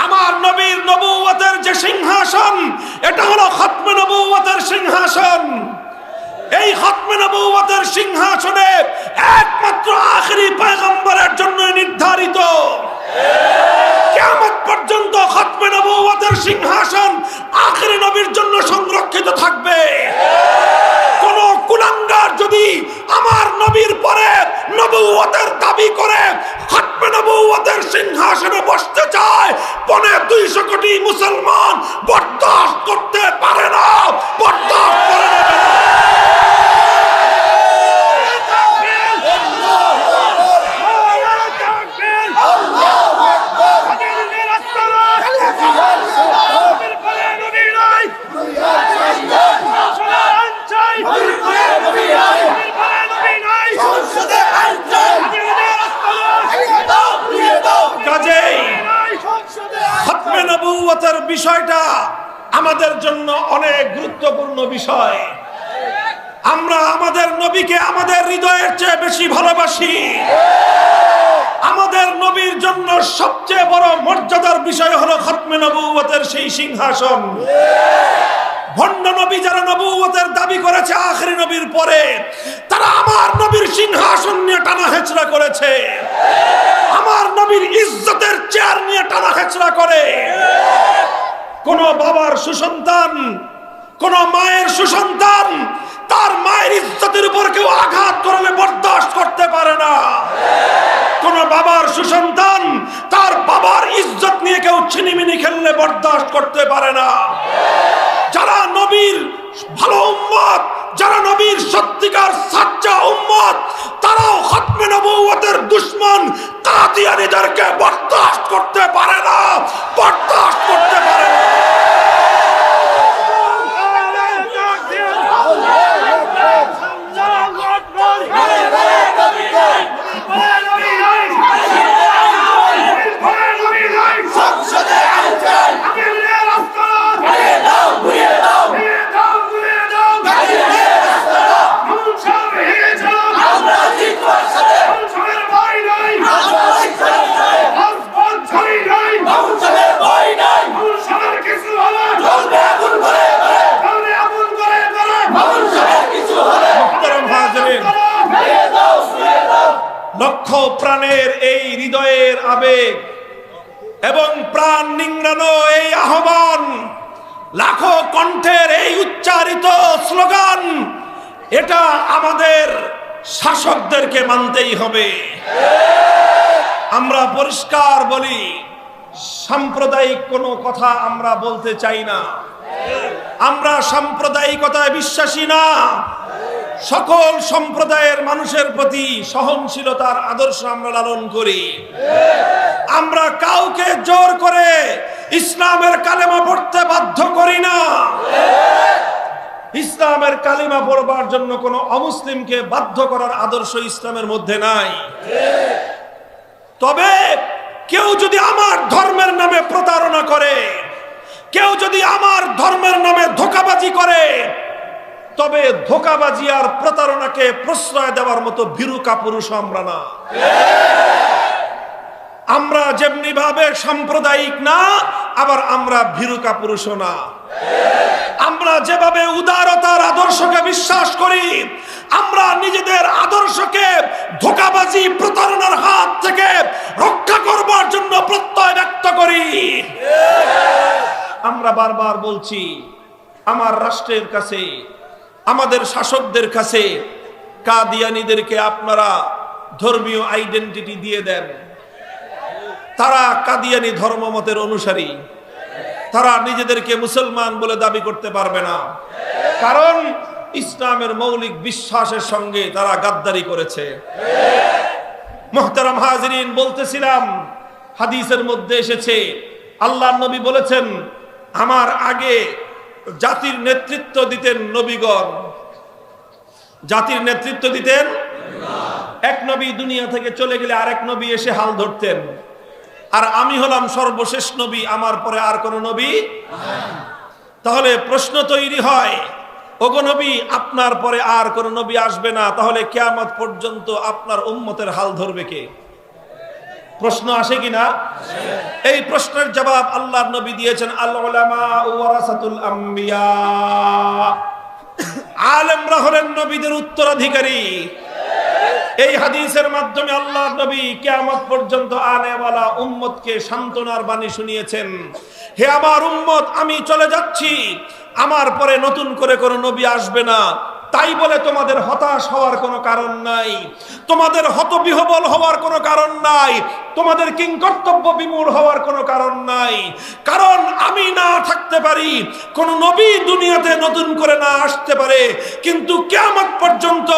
আমার নবীর নবুয়তের যে সিংহাসন, এটা হলো খতমে নবুয়তের সিংহাসন। এই খতমে নবুয়তের সিংহাসনে একমাত্র আখেরি পয়গম্বরের জন্য নির্ধারিত। কিয়ামত পর্যন্ত খতমে নবুয়তের সিংহাসন আখেরি নবীর জন্য সংরক্ষিত থাকবে। কোন কুলাঙ্গার যদি আমার নবীর পরে নবুয়তের দাবি করে খতমে নবুয়তের সিংহাসনে বসতে চায়, 250 কোটি মুসলমান বরদাস্ত করতে পারে না, বরদাস্ত করে নেবে না। খতমে নবুয়তের বিষয়টা আমাদের জন্য অনেক গুরুত্বপূর্ণ বিষয়। আমরা আমাদের নবীকে আমাদের হৃদয়ের চেয়ে বেশি ভালোবাসি। আমাদের নবীর জন্য সবচেয়ে বড় মর্যাদার বিষয় হলো খতমে নবুয়তের সেই সিংহাসন। ভণ্ড নবী যারা নবুয়তের দাবি করেছে আখেরি নবীর পরে, তারা আমার নবীর সিংহাসন নিয়ে টানা হেচড়া করেছে, আমার নবীর ইজ্জতের চেয়ার নিয়ে টানা হেচড়া করে। কোন বাবার সুসন্তান, কোন মায়ের সুসন্তান তার মায়ের ইজ্জতের উপর কেউ আঘাত করলে বরদাস্ত করতে পারে না। কোন বাবার সুসন্তান তার বাবার ইজ্জত নিয়ে কেউ ছিনিমিনি খেললে বরদাস্ত করতে পারে না। যারা নবীর ভালো উম্মত, যারা নবীর সত্যিকার সাচ্চা উম্মত, তারাও খতমে নবুয়তের দুশমন কাদিয়ানীদেরকে বরদাস্ত করতে পারে না, বরদাস্ত করতে পারে না। লক্ষ প্রাণের এই হৃদয়ের আবেগ এবং প্রাণ নিংড়ানো এই আহ্বান, লাখো কণ্ঠের এই উচ্চারিত স্লোগান, এটা আমাদের শাসকদেরকে মানতেই হবে। আমরা পরিষ্কার বলি, সাম্প্রদায়িক কোনো কথা আমরা বলতে চাই না, আমরা সাম্প্রদায়িকতায় বিশ্বাসী না। সকল সম্প্রদায়ের মানুষের প্রতি সহনশীলতার আদর্শ আমরা লালন করি। আমরা কাউকে জোর করে ইসলামের কালেমা পড়তে বাধ্য করি না। ইসলামের কালিমা পড়বার জন্য কোনো অমুসলিমকে বাধ্য করার আদর্শ ইসলামের মধ্যে নাই। তবে কেউ যদি আমার ধর্মের নামে প্রতারণা করে, কেউ যদি আমার ধর্মের নামে ধোঁকাবাজি করে, তবে ধোঁকাবাজি আর প্রতারণাকে প্রশ্রয় দেওয়ার মতো ভীরু কাপুরুষ আমরা না। আমরা যেমনি ভাবে সাম্প্রদায়িক না, আবার আমরা ভীরুকা পুরুষও না। আমরা যেভাবে উদারতার আদর্শকে বিশ্বাস করি, আমরা নিজেদের আদর্শকে ধোঁকাবাজি প্রতারণার হাত থেকে রক্ষা করবার জন্য প্রত্যয় ব্যক্ত করি। আমরা বারবার বলছি, আমার রাষ্ট্রের কাছে, আমাদের শাসকদের কাছে কাদিয়ানীদেরকে আপনারা ধর্মীয় আইডেন্টিটি দিয়ে দেন। তারা কাদিয়ানী ধর্মমতের অনুসারী, তারা নিজেদেরকে মুসলমান বলে দাবি করতে পারবে না, কারণ ইসলামের মৌলিক বিশ্বাসের সঙ্গে তারা গাদ্দারি করেছে। মুহতারাম হাজিরিন, বলতেছিলাম হাদিসের মধ্যে এসেছে, আল্লাহর নবী বলেছেন, আমার আগে জাতির নেতৃত্ব দিতেন নবীগণ। জাতির নেতৃত্ব দিতেন, এক নবী দুনিয়া থেকে চলে গেলে আরেক নবী এসে হাল ধরতেন, আর আমি হলাম সর্বশেষ নবী, আমার পরে আর কোন নবী। তাহলে প্রশ্ন তৈরি হয়, ওগো নবী, আপনার পরে আর কোন নবী আসবে না, তাহলে কিয়ামত পর্যন্ত আপনার উম্মতের হাল ধরবে কে? প্রশ্ন আসে কিনা? এই প্রশ্নের জবাব আল্লাহর নবী দিয়েছেন, আল উলামা ওয়ারাসাতুল আম্বিয়া। আলেমরা হলেন নবীদের উত্তরাধিকারী। এই হাদিসের মাধ্যমে আল্লাহর নবী কিয়ামত পর্যন্ত আনেওয়ালা উম্মতকে সান্ত্বনার বাণী শুনিয়েছেন, হে আমার উম্মত, আমি চলে যাচ্ছি, আমার পরে নতুন করে কোনো নবী আসবে না, তাই বলে তোমাদের হতাশ হওয়ার কোনো কারণ নাই, তোমাদের হতবিহ্বল হওয়ার কোনো কারণ নাই, তোমাদের কিংকর্তব্য বিমূঢ় হওয়ার কোনো কারণ নাই। কারণ আমি না থাকতে পারি, কোন নবী দুনিয়াতে নতুন করে না আসতে পারে, কিন্তু কিয়ামত পর্যন্ত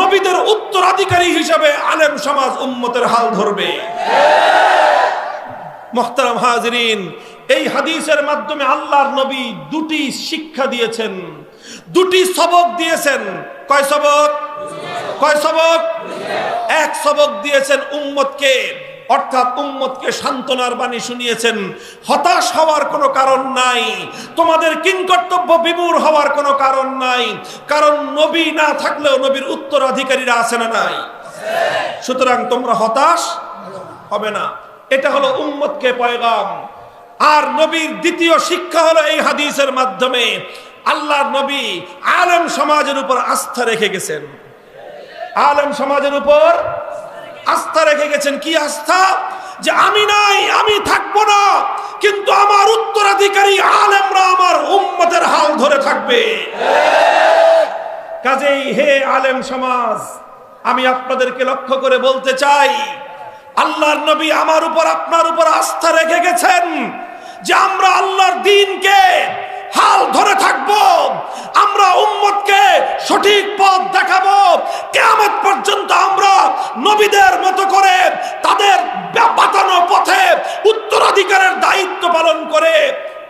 নবীদের উত্তরাধিকারী হিসেবে আলেম সমাজ উম্মতের হাল ধরবে। মুহতারাম হাজিরিন, এই হাদিসের মাধ্যমে আল্লাহর নবী দুটি শিক্ষা দিয়েছেন, দুটি সবক দিয়েছেন। কয় সবক? কয় সবক? এক সবক দিয়েছেন উম্মতকে, অর্থাৎ উম্মতকে সান্ত্বনার বাণী শুনিয়েছেন, হতাশ হওয়ার কোনো কারণ নাই, তোমাদের কিংকর্তব্য বিমূঢ় হওয়ার কোনো কারণ নাই, কারণ নবী না থাকলেও নবীর উত্তরাধিকারীরা আছে না নাই? সুতরাং তোমরা হতাশ হবে না। এটা হলো উম্মতকে পয়গাম। আর নবীর দ্বিতীয় শিক্ষা হলো এই হাদিসের মাধ্যমে আল্লাহর নবী আলেম সমাজের উপর আস্থা রেখে গেছেন। আলেম সমাজের উপর আস্থা রেখে গেছেন। কি আস্থা? যে আমি নাই, আমি থাকবো না, কিন্তু আমার উত্তরাধিকারী আলেমরা আমার উম্মতের হাল ধরে থাকবে। কাজেই হে আলেম সমাজ, আমি আপনাদেরকে লক্ষ্য করে বলতে চাই, আল্লাহর নবী আমার উপর, আপনার উপর আস্থা রেখে গেছেন যে আমরা আল্লাহর দ্বীনকে হাল ধরে থাকবো, আমরা উম্মতকে সঠিক পথ দেখাবো, কিয়ামত পর্যন্ত আমরা নবীদের মতো করে তাদের বাতানো পথে উত্তরাধিকারের দায়িত্ব পালন করে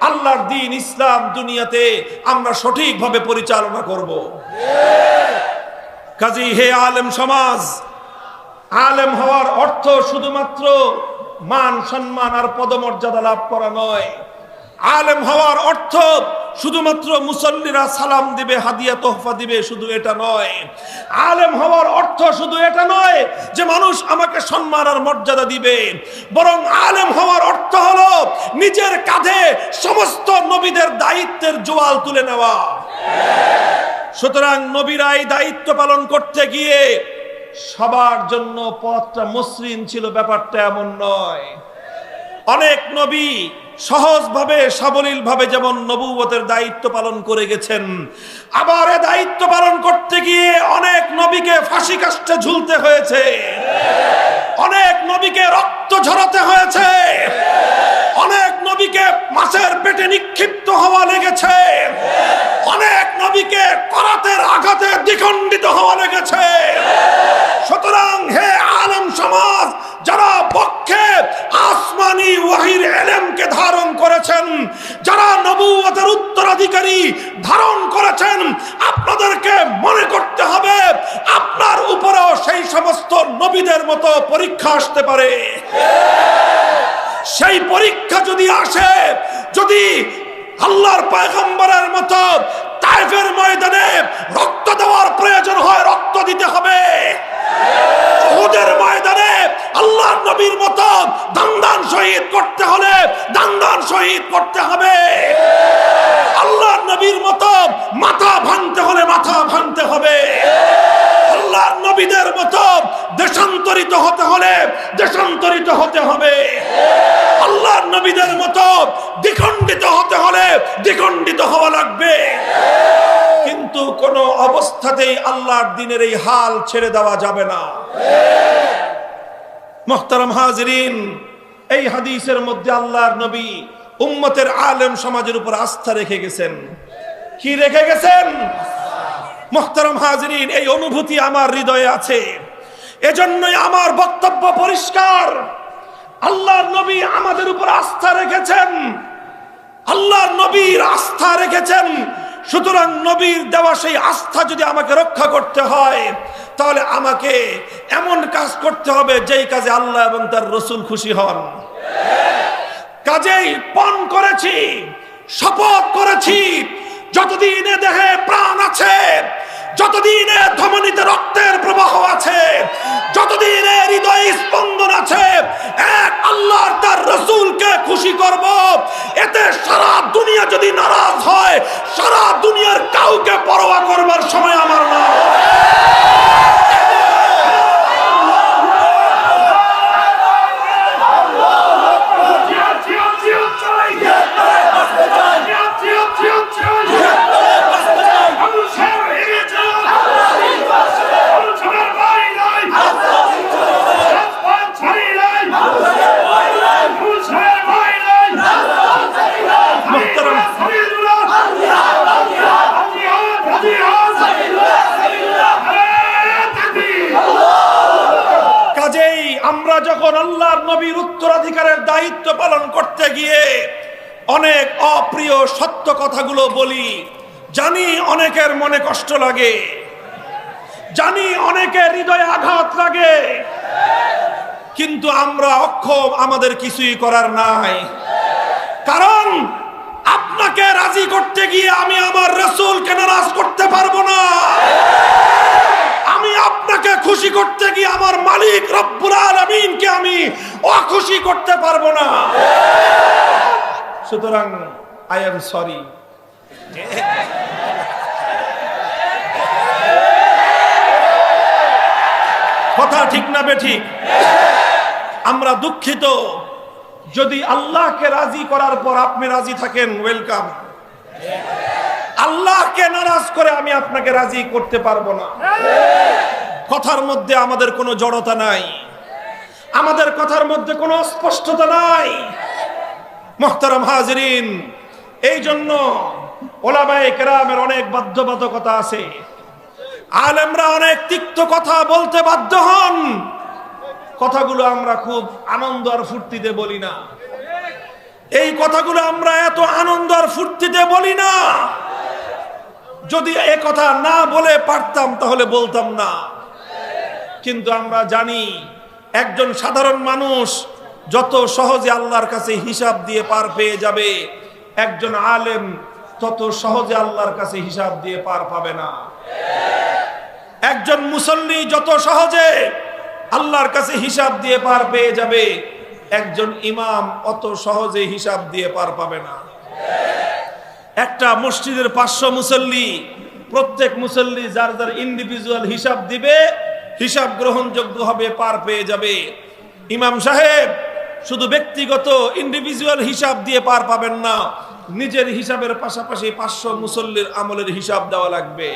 আল্লাহর দ্বীন ইসলাম দুনিয়াতে আমরা সঠিকভাবে পরিচালনা করব। কাজী হে আলেম সমাজ, আলেম হওয়ার অর্থ শুধুমাত্র মান সম্মান আর পদমর্যাদা লাভ করা নয়। আলেম হওয়ার অর্থ শুধুমাত্র মুসল্লিরা সালাম দিবে, হাদিয়া তোহফা দিবে, শুধু এটা নয়। আলেম হওয়ার অর্থ শুধু এটা নয় যে মানুষ আমাকে সম্মান আর মর্যাদা দিবে, বরং আলেম হওয়ার অর্থ হলো নিজের কাঁধে সমস্ত নবীদের দায়িত্বের জোয়াল তুলে নেওয়া। সুতরাং নবীরা এই দায়িত্ব পালন করতে গিয়ে সবার জন্য পথটা মসৃণ ছিল, ব্যাপারটা এমন নয়। অনেক নবী সহজভাবে সাবলীলভাবে যেমন নবুয়তের দায়িত্ব পালন করে গেছেন, আবার এ দায়িত্ব পালন করতে গিয়ে অনেক নবীকে ফাঁসি কাষ্ঠে ঝুলতে হয়েছে, অনেক নবীকে রক্ত ঝরাতে হয়েছে, অনেক নবীকে মাছের পেটে নিক্ষিপ্ত হওয়া লেগেছে, অনেক নবীকে করাতের আঘাতে দ্বিখণ্ডিত হওয়া লেগেছে। সুতরাং হে আলেম সমাজ, যারা পক্ষে আসমানি ওয়াহির ইলমকে ধারণ করেছেন, যারা নবুয়তের উত্তরাধিকারী ধারণ করেছেন, আপনাদেরকে মনে করতে হবে আপনার উপরেও সেই সমস্ত নবীদের মতো পরীক্ষা আসতে পারে। সেই পরীক্ষা যদি আসে, যদি আল্লাহর পয়গম্বরের মতো তায়েফের ময়দানে রক্ত দেওয়ার প্রয়োজন হয়, রক্ত দিতে হবে। উহুদের ময়দানে আল্লাহর আল্লাহর নবীর মতো দান শহীদ করতে হলে দান শহীদ করতে হবে। আল্লাহর নবীর মতো মাথা ভাঙতে হলে মাথা ভাঙতে হবে। আল্লাহর নবীদের মতো দেশান্তরিত হতে হলে দেশান্তরিত হতে হবে। আল্লাহর নবীদের মতো দ্বিখণ্ডিত হতে হলে দ্বিখণ্ডিত হওয়া লাগবে। কিন্তু কোন অবস্থাতেই আল্লাহর দ্বীনের এই হাল ছেড়ে দেওয়া যাবে না। মুহতারাম হাজিরিন, এই হাদিসের মধ্যে আল্লাহর নবী উম্মতের আলেম সমাজের উপর আস্থা রেখে গেছেন। কি রেখে গেছেন? মুহতারাম হাজিরিন, এই অনুভূতি আমার হৃদয়ে আছে। এজন্যই আমার বক্তব্য পরিষ্কার। আল্লাহর নবী আমাদের উপর আস্থা রেখেছেন, আল্লাহর নবীর আস্থা রেখেছেন। সুতরাং নবীর দেওয়া সেই আস্থা যদি আমাকে রক্ষা করতে হয়, তাহলে আমাকে এমন কাজ করতে হবে যেই কাজে আল্লাহ এবং তার রাসূল খুশি হন। কাজেই পণ করেছি, শপথ করেছি, যতদিনে দেহে প্রাণ আছে, যতদিনে ধমনীতে রক্তের প্রবাহ আছে, যতদিনে হৃদয়ে স্পন্দন আছে, এক আল্লাহর তার রাসূলকে খুশি করব। এতে সারা দুনিয়া যদি নারাজ হয়, সারা দুনিয়ার কাউকে পরোয়া করবার সময় আমার না। আমরা যখন আল্লাহর নবীর উত্তরাধিকারের দায়িত্ব পালন করতে গিয়ে অনেক অপ্রিয় সত্য কথাগুলো বলি, জানি অনেকের মনে কষ্ট লাগে, জানি অনেকের হৃদয়ে আঘাত লাগে, কিন্তু আমরা অক্ষম, আমাদের কিছুই করার নাই। কারণ আপনাকে রাজি করতে গিয়ে আমি আমার রাসূলকে নারাজ করতে পারবো না। আমি আপনাকে খুশি করতে গিয়ে আমার মালিক রব্বুল আলামিনকে আমি অখুশি করতে পারবো না। সুতরাং আই এম সরি। কথা ঠিক না বেঠিক? আমরা দুঃখিত। যদি আল্লাহকে রাজি করার পর আপনি রাজি থাকেন, ওয়েলকাম। আল্লাহকে নারাজ করে আমি আপনাকে রাজি করতে পারবো না। কথার মধ্যে আমাদের কোনো জড়তা নাই, আমাদের কথার মধ্যে কোনো অস্পষ্টতা নাই। মুহতারাম হাজিরিন, এই জন্য ওলামায়ে কেরামের অনেক বাধ্যবাধকতা আছে। আলেমরা অনেক তিক্ত কথা বলতে বাধ্য হন। কথাগুলো আমরা খুব আনন্দ আর ফুর্তিতে বলি না। এই কথাগুলো আমরা এত আনন্দ আর ফুর্তিতে বলি না। যদি এ কথা না বলে পারতাম তাহলে বলতাম না। কিন্তু আমরা জানি একজন সাধারণ মানুষ যত সহজে আল্লাহর কাছে হিসাব দিয়ে পার পেয়ে যাবে, একজন আলেম তত সহজে আল্লাহর কাছে হিসাব দিয়ে পার পাবে না। একজন মুসল্লি যত সহজে আল্লাহর কাছে হিসাব দিয়ে পার পেয়ে যাবে, একজন ইমাম অত সহজে হিসাব দিয়ে পার পাবে না। একটা মসজিদের 500 মুসল্লি, প্রত্যেক মুসল্লি যার যার ইন্ডিভিজুয়াল হিসাব দিবে, হিসাব গ্রহণযোগ্য হবে, পার পেয়ে যাবে। ইমাম সাহেব শুধু ব্যক্তিগত ইন্ডিভিজুয়াল হিসাব দিয়ে পার পাবেন না, নিজের হিসাবের পাশাপাশি 500 মুসল্লির আমলের হিসাব দেওয়া লাগবে।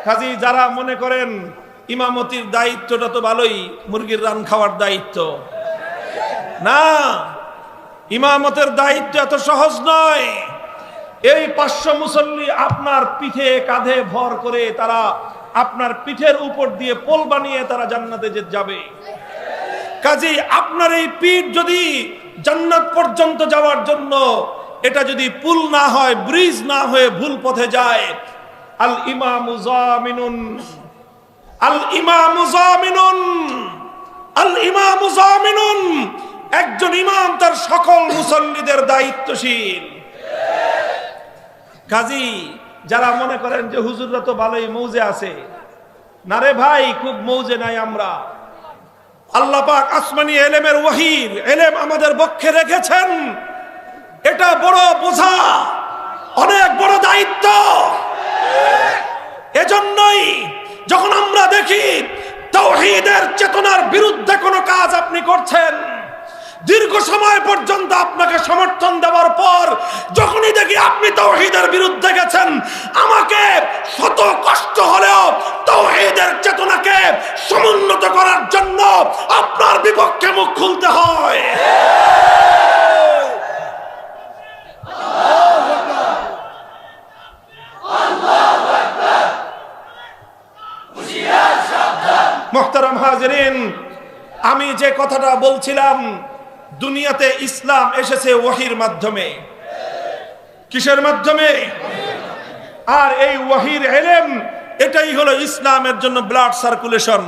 কাজী যারা মনে করেন ইমামতির দায়িত্বটা তো ভালোই, মুরগির রান খাওয়ার দায়িত্ব না, ইমামতের দায়িত্ব এত সহজ নয়। এই 500 মুসল্লি আপনার পিঠে কাঁধে ভর করে তারা আপনার পিঠের উপর দিয়ে পোল বানিয়ে তারা জান্নাতে যাবে। কাজী আপনার এই পিঠ যদি জান্নাত পর্যন্ত যাওয়ার জন্য এটা যদি পুল না হয়, ব্রিজ না হয়ে ভুল পথে যায়, আল ইমামু জামিনুন, আল ইমামু জামিনুন, আল ইমামু জামিনুন। একজন ইমাম তার সকল মুসল্লিদের দায়িত্বশীল। কাজী যারা মনে করেন যে হুজুররা তো ভালোই মৌজে আছে, না রে ভাই, খুব মৌজে নাই আমরা, আল্লাহ পাক আসমানি এলেমের ওয়াহির এলেম আমাদের পক্ষে রেখেছেন। এটা বড় বোঝা, অনেক বড় দায়িত্ব। এজন্যই যখন আমরা দেখি তাওহীদের চেতনার বিরুদ্ধে কোনো কাজ আপনি করছেন, দীর্ঘ সময় পর্যন্ত আপনাকে সমর্থন দেওয়ার পর যখনই দেখি আপনি তাওহীদের বিরুদ্ধে গেছেন, আমাকে শত কষ্ট হলেও তাওহীদের চেতনাকে সমুন্নত করার জন্য আপনার বিপক্ষে মুখ খুলতে হয়। মুহতারাম হাজিরিন, আমি যে কথাটা বলছিলাম, দুনিয়াতে ইসলাম এসেছে ওয়াহির মাধ্যমে। কিসের মাধ্যমে? আর এই ওয়াহির ইলম, এটাই হলো ইসলামের জন্য ব্লাড সার্কুলেশন।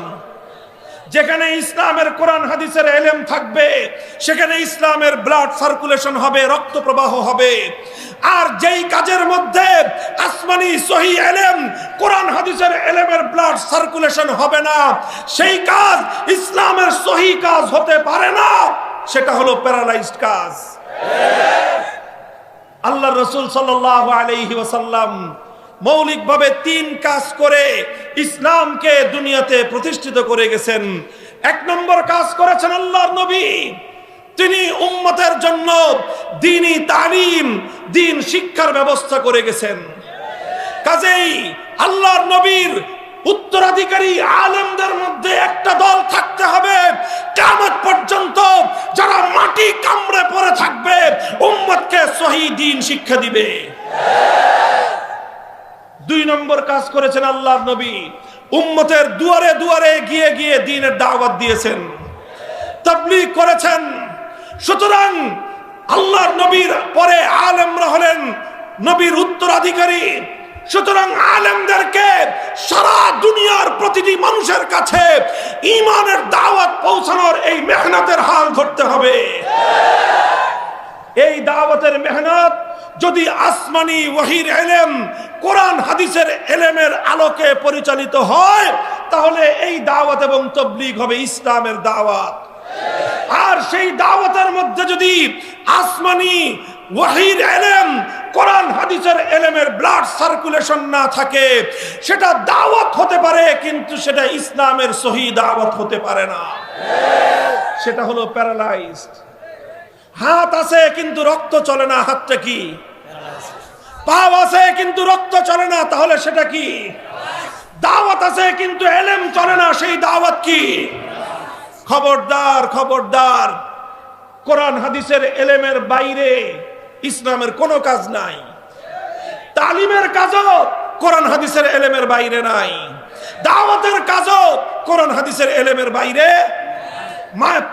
যেখানে ইসলামের কোরআন হাদিসের ইলম থাকবে, সেখানে ইসলামের ব্লাড সার্কুলেশন হবে, রক্ত প্রবাহ হবে। আর যেই কাজের মধ্যে আসমানি সহিহ ইলম, কোরআন হাদিসের ইলমের ব্লাড সার্কুলেশন হবে না, সেই কাজ ইসলামের সহিহ কাজ হতে পারে না। সেটা হলো প্যারালাইজড কাজ। আল্লাহর রাসূল সাল্লাল্লাহু আলাইহি ওয়াসাল্লাম মৌলিকভাবে 3 কাজ করে ইসলামকে দুনিয়াতে প্রতিষ্ঠিত করে গেছেন। 1 নম্বর কাজ করেছেন আল্লাহর নবী, তিনি উম্মতের জন্য দ্বীনি তালিম, দ্বীন শিক্ষার ব্যবস্থা করে গেছেন। কাজেই আল্লাহর নবীর উত্তরাধিকারী আলেমদের মধ্যে একটা দল থাকতে হবে কিয়ামত পর্যন্ত, যারা মাটি কামড়ে পড়ে থাকবে, উম্মতকে সহিহ দ্বীন শিক্ষা দিবে। 2 নম্বর কাজ করেছেন আল্লাহর নবী, উম্মতের দুয়ারে দুয়ারে গিয়ে গিয়ে দ্বীনের দাওয়াত দিয়েছেন, তাবলীগ করেছেন। সুতরাং আল্লাহর নবীর পরে আলেমরা হলেন নবীর উত্তরাধিকারী। সুতরাং আলেমদেরকে সারা দুনিয়ার প্রতিটি মানুষের কাছে ঈমানের দাওয়াত পৌঁছানোর এই মেহনতের হাল ধরতে হবে। এই দাওয়াতের মেহনত যদি আসমানি ওয়াহির ইলম, কোরআন হাদিসের ইলমের আলোকে পরিচালিত হয়, তাহলে এই দাওয়াত এবং তাবলীগ হবে ইসলামের দাওয়াত। আর সেই দাওয়াতের মধ্যে যদি আসমানি ওয়াহির ইলম, কোরআন হাদিসের ইলমের ব্লাড সার্কুলেশন না থাকে, সেটা দাওয়াত হতে পারে কিন্তু সেটা ইসলামের সহিহ দাওয়াত হতে পারে না। সেটা হলো প্যারালাইজড। হাত আছে কিন্তু রক্ত চলে না, হাতটা কি? পা আছে কিন্তু রক্ত চলে না, তাহলে সেটা কি? দাওয়াত আছে কিন্তু ইলম চলে না, সেই দাওয়াত কি? খবরদার, খবরদার, কোরআন হাদিসের ইলমের বাইরে ইসলামের কোনো কাজ নাই। তালিমের কাজও কোরআন হাদিসের ইলমের বাইরে নাই, দাওয়াতের কাজও কোরআন হাদিসের ইলমের বাইরে।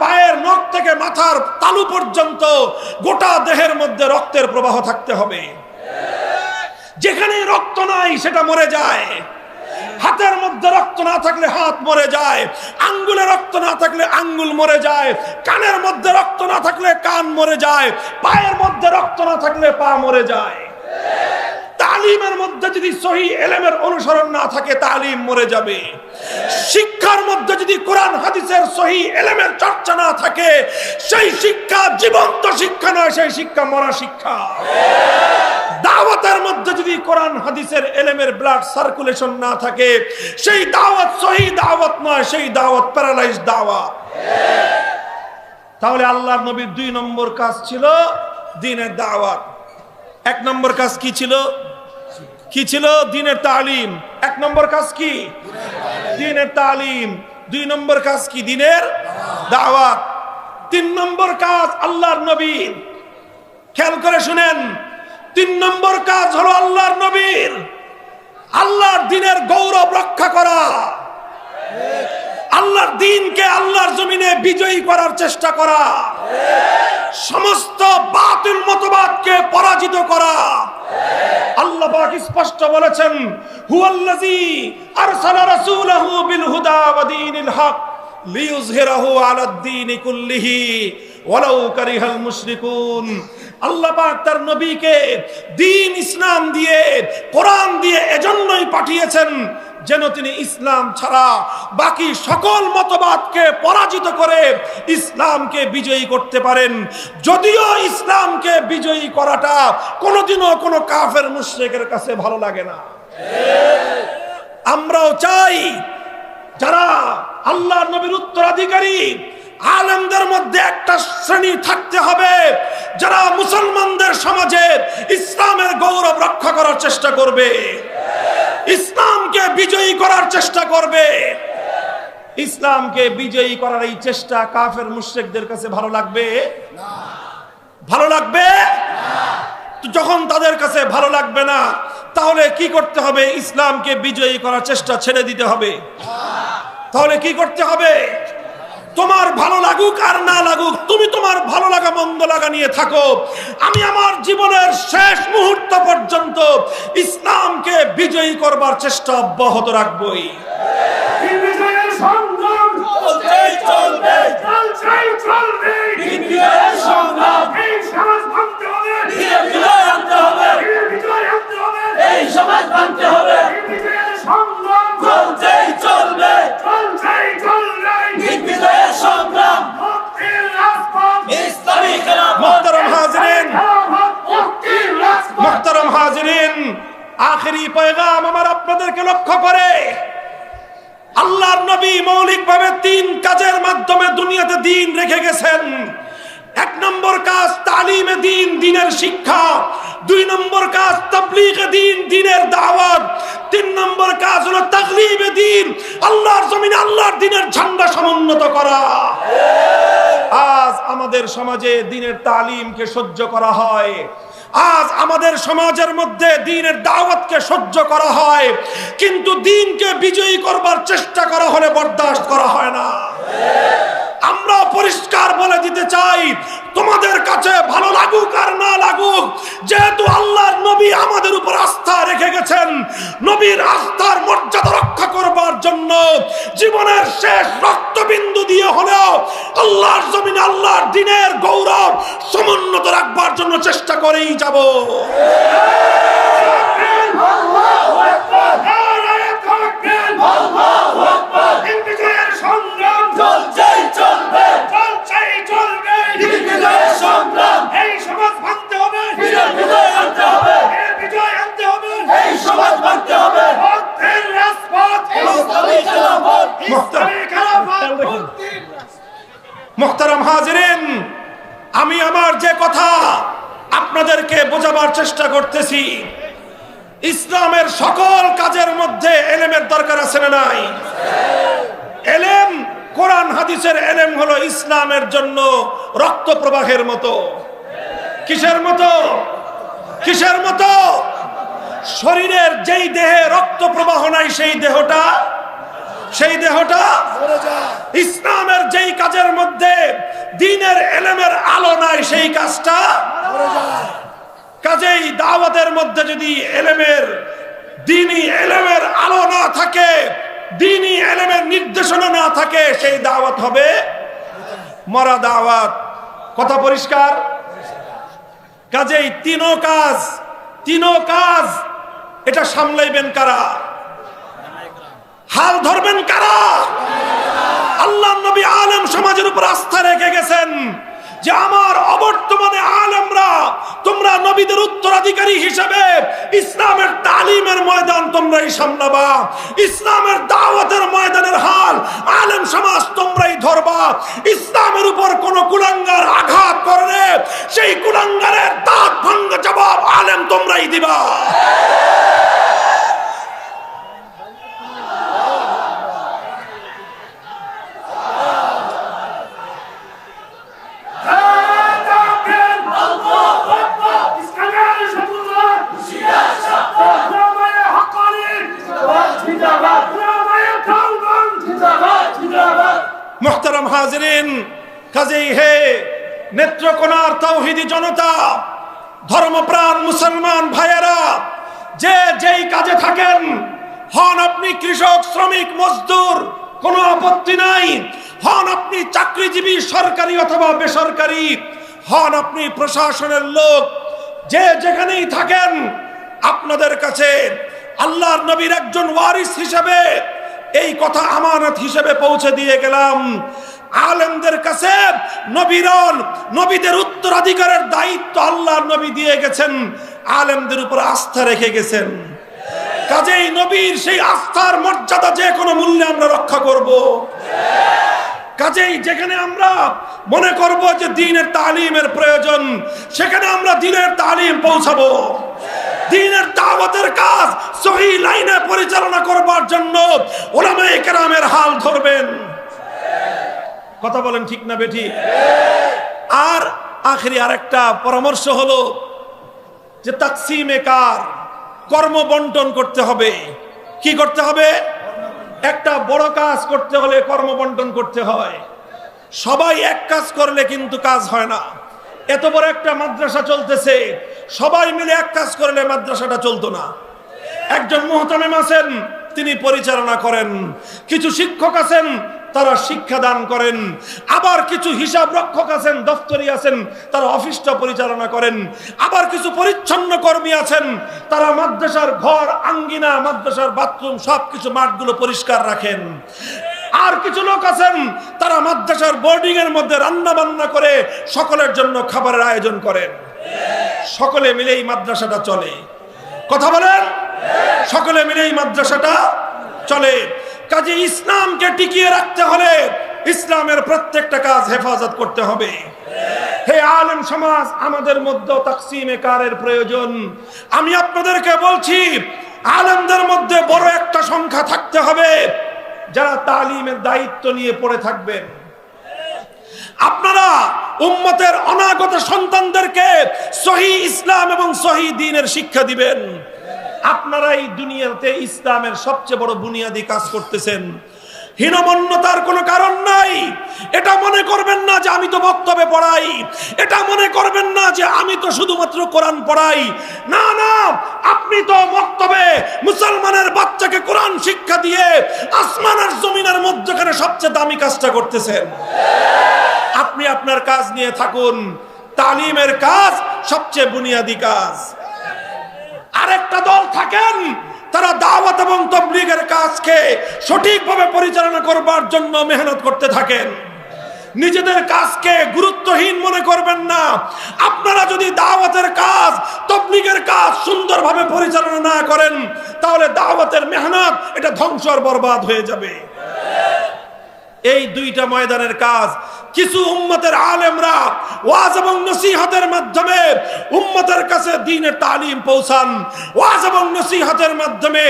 পায়ের নখ থেকে মাথার তালু পর্যন্ত গোটা দেহের মধ্যে রক্তের প্রবাহ থাকতে হবে। যেখানে রক্ত নাই সেটা মরে যায়। হাতের মধ্যে রক্ত না থাকলে হাত মরে যায়, আঙ্গুলে রক্ত না থাকলে আঙ্গুল মরে যায়, কানের মধ্যে রক্ত না থাকলে কান মরে যায়, পায়ের মধ্যে রক্ত না থাকলে পা মরে যায়। তালিমের মধ্যে যদি সহিহ ইলমের অনুসরণ না থাকে, তালিম মরে যাবে। শিক্ষার মধ্যে যদি কোরআন হাদিসের সহিহ ইলমের চর্চা না থাকে, সেই শিক্ষা জীবন্ত শিক্ষা নয়, সেই শিক্ষা মরা শিক্ষা। দাওয়াতের মধ্যে যদি কোরআন হাদিসের ইলমের ব্লাড সার্কুলেশন না থাকে, সেই দাওয়াত সহিহ দাওয়াত নয়, সেই দাওয়াত প্যারালাইজড দাওয়াত। তাহলে আল্লাহর নবীর 2 নম্বর কাজ ছিল দ্বীনের দাওয়াত। 1 নম্বর কাজ কি ছিল? কি ছিল? দ্বীনের তালিম। 1 নম্বর কাজ কি? দ্বীনের তালিম। 2 নম্বর কাজ কি? দ্বীনের দাওয়াত। 3 নম্বর কাজ আল্লাহর নবীর, খেয়াল করে শুনেন, 3 নম্বর কাজ হলো আল্লাহর নবীর আল্লাহর দ্বীনের গৌরব রক্ষা করা, আল্লাহর দ্বীনকে আল্লাহর জমিনে বিজয়ী করার চেষ্টা করা, সমস্ত বাতিল মতবাদকে পরাজিত করা। আল্লাহ পাক স্পষ্ট বলেছেন, হুয়াল্লাযী আরসালা রাসূলাহু বিল হুদা ওয়া দীনিল হক লিইয়ুযহিরাহু আলাদ দীনি কুল্লিহি ওয়ালাউ কারিহাল মুশরিকুন। আল্লাহ পাক তার নবীকে দ্বীন ইসলাম দিয়ে, কোরআন দিয়ে এজন্যই পাঠিয়েছেন যেন তিনি ইসলাম ছাড়া বাকি সকল মতবাদকে পরাজিত করে ইসলামকে বিজয়ী করতে পারেন। যদিও ইসলামকে বিজয়ী করাটা কোনোদিনও কোনো কাফের মুশরিকের কাছে ভালো লাগে না। আমরাও চাই যারা আল্লাহর নবীর উত্তরাধিকারী আলেমদের মধ্যে একটা শ্রেণী থাকতে হবে যারা মুসলমানদের সমাজে ইসলামের গৌরব রক্ষা করার চেষ্টা করবে, ইসলামকে বিজয়ী করার চেষ্টা করবে। ইসলামকে বিজয়ী করার এই চেষ্টা কাফের মুশরিকদের কাছে ভালো লাগবে না। ভালো লাগবে না। যখন তাদের কাছে ভালো লাগবে না, তাহলে কি করতে হবে? ইসলামকে বিজয়ী করার চেষ্টা ছেড়ে দিতে হবে। তাহলে কি করতে হবে? তোমার ভালো লাগুক আর না লাগুক, তুমি তোমার ভালো লাগা মন্দ লাগা নিয়ে থাকো। আমি আমার জীবনের শেষ মুহূর্ত পর্যন্ত ইসলামকে বিজয়ী করবার চেষ্টা অব্যাহত রাখবই। মুহতারাম হাজিরিন, আখেরি পয়গাম আমার আপনাদেরকে লক্ষ্য করে। আল্লাহর নবী মৌলিকভাবে 3 কাজের মাধ্যমে দুনিয়াতে দ্বীন রেখে গেছেন। 1 নম্বর কাজ তালিমে দ্বীন, দ্বীনের শিক্ষা। 2 নম্বর কাজ তাবলীগে দ্বীন, দ্বীনের দাওয়াত। 3 নম্বর কাজ হলো তাগলিবে দ্বীন, আল্লাহর জমিনে আল্লাহর দ্বীনের ঝান্ডা সমুন্নত করা। আজ আমাদের সমাজে দ্বীনের তালিমকে সহ্য করা হয়, আজ আমাদের সমাজের মধ্যে দ্বীনের দাওয়াতকে সহ্য করা হয়, কিন্তু দ্বীনকে বিজয়ী করবার চেষ্টা করা হলে বরদাস্ত করা হয় না। আমরা পরিষ্কার বলে দিতে চাই, তোমাদের কাছে ভালো লাগুক আর না লাগুক, যেহেতু আল্লাহর নবী আমাদের উপর আস্থা রেখে গেছেন, নবীর আস্থার মর্যাদা রক্ষা করবার জন্য জীবনের শেষ রক্তবিন্দু দিয়ে হলেও আল্লাহর জমিনে আল্লাহর দ্বীনের গৌরব সমুন্নত রাখবার জন্য চেষ্টা করেই যাব। মুহতারাম হাজিরিন, আমি আমার যে কথা আপনাদেরকে বোঝাবার চেষ্টা করতেছি, ইসলামের সকল কাজের মধ্যে এলেমের দরকার আছে না নাই? এলেম, কোরআন হাদিসের এলেম হলো ইসলামের জন্য রক্ত প্রবাহের মতো। কিসের মতো? কিসের মতো? শরীরের যেই দেহে রক্ত প্রবাহ নাই সেই দেহটা ইসলামের যেই কাজের মধ্যে দ্বীনের এলেমের আলো নাই সেই কাজটা। কাজেই দাওয়াতের মধ্যে যদি দ্বীনি এলেমের আলো না থাকে, দ্বীনি এলেমের নির্দেশনা না থাকে, সেই দাওয়াত হবে মরা দাওয়াত। কথা পরিষ্কার? কাজেই তিনো কাজ এটা সামলাইবেন কারা? হাল ধরবেন কারা? আল্লাহর নবী আলেম সমাজের উপর আস্থা রেখে গেছেন যে আমার অবর্তমানে আলেমরা, তোমরা নবীদের উত্তরাধিকারী হিসেবে ইসলামের তালিমের ময়দান তোমরাই সামলাবা, ইসলামের দাওয়াতের ময়দানের হাল আলেম সমাজ তোমরাই ধরবা। ইসলামের উপর কোন কুলাঙ্গার আঘাত করলে সেই কুলাঙ্গারের দাঁত ভাঙ্গা জবাব আলেম তোমরাই দিবা। মুহতারাম হাজিরিন, কাজেই হে নেত্রকোনার তাওহীদি জনতা, ধর্মপ্রাণ মুসলমান ভাইয়েরা, যে যেই কাজে থাকেন, হন আপনি কৃষক, শ্রমিক, মজদুর, কোনো আপত্তি নাই, হন আপনি চাকরিজীবী সরকারি অথবা বেসরকারি, হন আপনি প্রশাসনের লোক, যে যেখানেই থাকেন, আপনাদের কাছে আল্লাহর নবীর একজন ওয়ারিস হিসেবে এই কথা আমানত হিসেবে পৌঁছে দিয়ে গেলাম। আলেমদের কাছে নবীদের উত্তরাধিকারের দায়িত্ব আল্লাহর নবী দিয়ে গেছেন, আলেমদের উপর আস্থা রেখে গেছেন। কাজেই নবীর সেই আস্থার মর্যাদা যে কোনো মূল্যে আমরা রক্ষা করব। কাজেই যেখানে আমরা মনে করব যে দ্বীনের তালিমের প্রয়োজন, সেখানে আমরা দ্বীনের তালিম পৌঁছাবো। দ্বীনের দাওয়াতের কাজ সহি লাইনে পরিচালনা করবার জন্য উলামায়ে কেরামের হাল ধরবেন। কথা বলেন ঠিক না বেঠিক? আর আখেরি আরেকটা পরামর্শ হলো যে তাকসিমে কার, কর্ম বন্টন করতে হবে। কি করতে হবে? একটা বড় কাজ করতে হলে কর্ম বন্টন করতে হয়। সবাই এক কাজ করলে কিন্তু কাজ হয় না। এত বড় একটা মাদ্রাসা চলতেছে, সবাই মিলে এক কাজ করলে মাদ্রাসাটা চলতো না। একজন মুহতামিম আছেন, তিনি পরিচালনা করেন। কিছু শিক্ষক আছেন, তারা শিক্ষা দান করেন। আবার কিছু হিসাব রক্ষক আছেন, দফতরি আছেন, তারা অফিসটা পরিচালনা করেন। আবার কিছু পরিচ্ছন্ন কর্মী আছেন, তারা মাদ্রাসার ঘর, আঙ্গিনা, মাদ্রাসার বাথরুম সবকিছু মাঠগুলো পরিষ্কার রাখেন। আর কিছু লোক আছেন, তারা মাদ্রাসার বোর্ডিং এর মধ্যে রান্না বান্না করে সকলের জন্য খাবারের আয়োজন করেন। সকলে মিলে এই মাদ্রাসাটা চলে। কথা বলেন, সকলে মিলে এই মাদ্রাসাটা চলে। কাজে ইসলামকে টিকিয়ে রাখতে হলে ইসলামের প্রত্যেকটা কাজ হেফাজত করতে হবে। হে আলেম সমাজ, আমাদের মধ্যে তাকসিমে কারের প্রয়োজন। আমি আপনাদেরকে বলছি, আলেমদের মধ্যে বড় একটা সংখ্যা থাকতে হবে যারা তালিমের দায়িত্ব নিয়ে পড়ে থাকবেন। আপনারা উম্মতের অনাগত সন্তানদেরকে সহি ইসলাম এবং সহি দ্বীনের শিক্ষা দিবেন। আপনারা এই দুনিয়াতে ইসলামের সবচেয়ে বড় বুনিয়াদি কাজ করতেছেন। হীনমন্যতার কোনো কারণ নাই। এটা মনে করবেন না যে আমি তো বক্তব্যে পড়াই, এটা মনে করবেন না যে আমি তো শুধুমাত্র কোরআন পড়াই। না না, আপনি তো বক্তব্যে মুসলমানের বাচ্চাকে কোরআন শিক্ষা দিয়ে আসমান আর জমিনের মধ্যখানে সবচেয়ে দামি কাজটা করতেছেন। আপনি আপনার কাজ নিয়ে থাকুন। তালিমের কাজ সবচেয়ে বুনিয়াদি কাজ। আরেকটা দল থাকেন, তারা দাওয়াত এবং তাবলীগের কাজকে সঠিকভাবে পরিচালনা করবার জন্য মেহনত করতে থাকেন। নিজেদের কাজকে গুরুত্বহীন মনে করবেন না। আপনারা যদি দাওয়াতের কাজ, তাবলীগের কাজ সুন্দরভাবে পরিচালনা না করেন, তাহলে দাওয়াতের মেহনত এটা ধ্বংস আর বরবাদ হয়ে যাবে। এই দুইটা ময়দানের কাজ কিছু উম্মতের আলেমরা ওয়াজ এবং নসিহতের মাধ্যমে উম্মতের কাছে দ্বীনের তালিম পৌঁছান। ওয়াজ এবং নসিহতের মাধ্যমে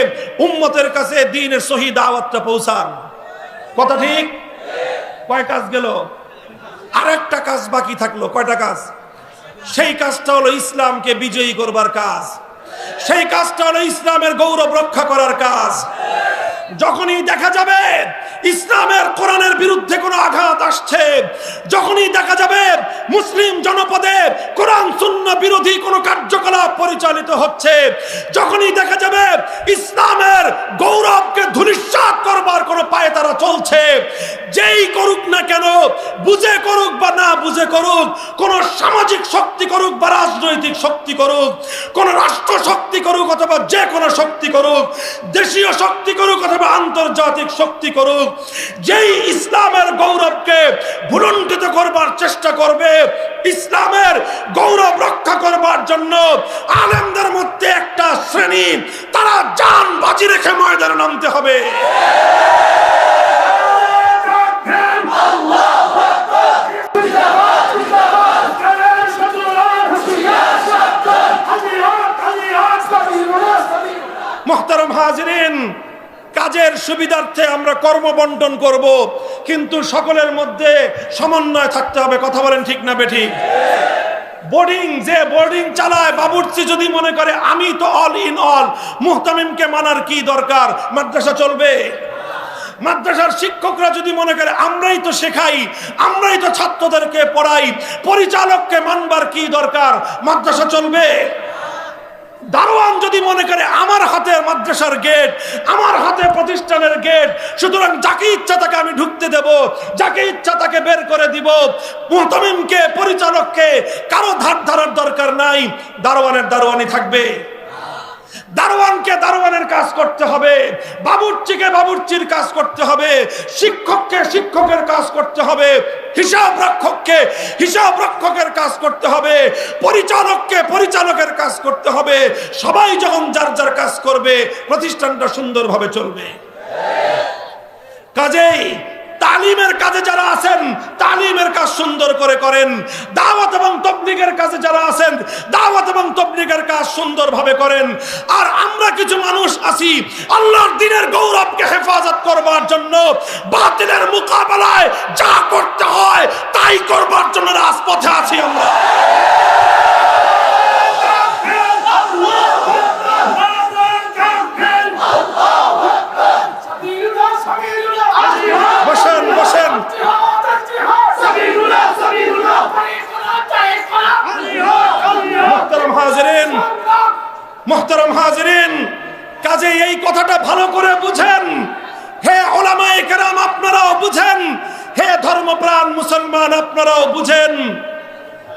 উম্মতের কাছে দ্বীনের সহি দাওয়াতটা পৌঁছান। কথা ঠিক? কয় কাজ গেল? আরেকটা কাজ বাকি থাকলো। কয়টা কাজ? সেই কাজটা হলো ইসলামকে বিজয়ী করবার কাজ। সেই কাজটা হলো ইসলামের গৌরব রক্ষা করার কাজ। যখনই দেখা যাবে ইসলামের কোরআনের বিরুদ্ধে কোনো আঘাত আসছে, যখনই দেখা যাবে মুসলিম জনপদে কোরআন সুন্নাহ বিরোধী কোনো কার্যকলাপ পরিচালিত হচ্ছে, যখনই দেখা যাবে ইসলামের গৌরবকে ধূলিসাৎ করবার কোনো পায়তারা চলছে, যেই করুক না কেন, বুঝে করুক বা না বুঝে করুক, কোন সামাজিক শক্তি করুক বা রাজনৈতিক শক্তি করুক, কোন রাষ্ট্র শক্তি করুক অথবা যে কোনো শক্তি করুক, দেশীয় শক্তি করুক অথবা আন্তর্জাতিক শক্তি করুক, যেই ইসলামের গৌরবকে ভুলুণ্ঠিত করবার চেষ্টা করবে, ইসলামের গৌরব রক্ষা করবার জন্য আলেমদের মধ্যে একটা শ্রেণী, তারা জান বাজি রেখে ময়দানে নামতে হবে। মুহতারাম হাজিরিন, কাজের সুবিধার্থে আমরা কর্ম বন্টন করব, কিন্তু সকলের মধ্যে সমন্বয় থাকতে হবে। কথা বলেন ঠিক না বেঠিক? বোর্ডিং চালায় বাবুর্চি যদি মনে করে আমি তো অল ইন অল, মুহতামিমকে মানার কি দরকার? মাদ্রাসা চলবে? মাদ্রাসার শিক্ষকরা যদি মনে করে আমরাই তো শেখাই, আমরাই তো ছাত্রদেরকে পড়াই, পরিচালককে মানবার কি দরকার? মাদ্রাসা চলবে? দারোয়ান যদি মনে করে আমার হাতে মাদ্রাসার গেট, আমার হাতে প্রতিষ্ঠানের গেট, সুতরাং যাকে ইচ্ছা তাকে আমি ঢুকতে দেব, যাকে ইচ্ছা তাকে বের করে দিব, মুহতামিমকে, পরিচালককে কারো ধার ধারার দরকার নাই, দারোয়ানের দারোয়ানি থাকবে। দারোয়ানকে দারোয়ানের কাজ করতে হবে, বাবুর্চিকে বাবুর্চির কাজ করতে হবে, শিক্ষককে শিক্ষকের কাজ করতে হবে, হিসাব রক্ষককে হিসাব রক্ষকের কাজ করতে হবে, পরিচালককে পরিচালকের কাজ করতে হবে। সবাই যখন যার যার কাজ করবে প্রতিষ্ঠানটা সুন্দরভাবে চলবে। কাজেই তালিমের কাজে যারা আছেন তালিমের কাজ সুন্দর করে করেন, দাওয়াত এবং তাবলীগের কাজে যারা আছেন দাওয়াত এবং তাবলীগের কাজ সুন্দরভাবে করেন। আর আমরা কিছু মানুষ আছি আল্লাহর দ্বীনের গৌরবকে হেফাজত করবার জন্য, বাতিলের মোকাবেলায় যা করতে হয় তাই করবার জন্য রাজপথে আছি আমরা। বসেন বসেন। মুহতারাম হাজিরিন, মুহতারাম হাজিরিন, কাজে এই কথাটা ভালো করে বুঝেন। হে উলামায়ে কেরাম আপনারাও বুঝেন, হে ধর্মপ্রাণ মুসলমান আপনারাও বুঝেন,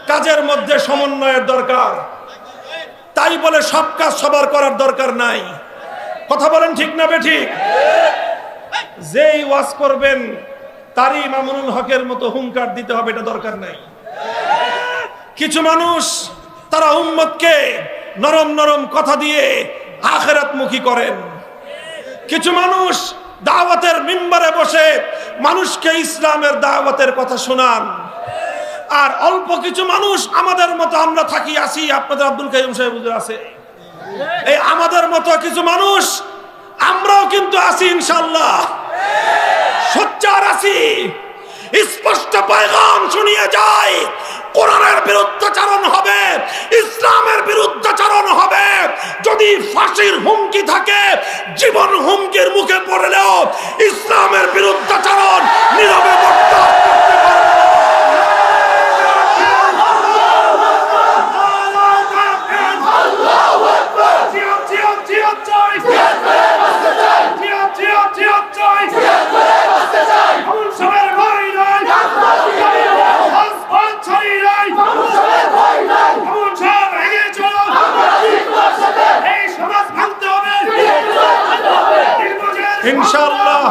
কাজের মধ্যে সমন্বয়ের দরকার। তাই বলে সব কাজ সবার করার দরকার নাই। কথা বলেন ঠিক না বেঠিক? যেই ওয়াজ করবেন তারই মামুনুল হকের মতো হুঙ্কার দিতে হবে এটা দরকার নাই। কিছু মানুষ তারা উম্মতকে নরম নরম কথা দিয়ে আখিরাতমুখী করেন। কিছু মানুষ দাওয়াতের মিম্বারে বসে মানুষকে ইসলামের দাওয়াতের কথা শোনান। আর অল্প কিছু মানুষ আমাদের মতো আমরা থাকি আসি, আপনাদের আব্দুল কাইয়ুম সাহেব হুজুর আছে, এই আমাদের মতো কিছু মানুষ আমরাও কিন্তু আছি ইনশাআল্লাহ, সোচ্চার আছি। স্পষ্ট পয়গাম শুনিয়ে যায়, কোরআনের বিরুদ্ধাচরণ হবে, ইসলামের বিরুদ্ধাচরণ হবে। যদি ফাঁসির হুমকি থাকে, জীবন হুমকির মুখে পড়লেও ইসলামের বিরুদ্ধাচরণ নীরবে বরদাস্ত করতে পারবে না। ইনশাআল্লাহ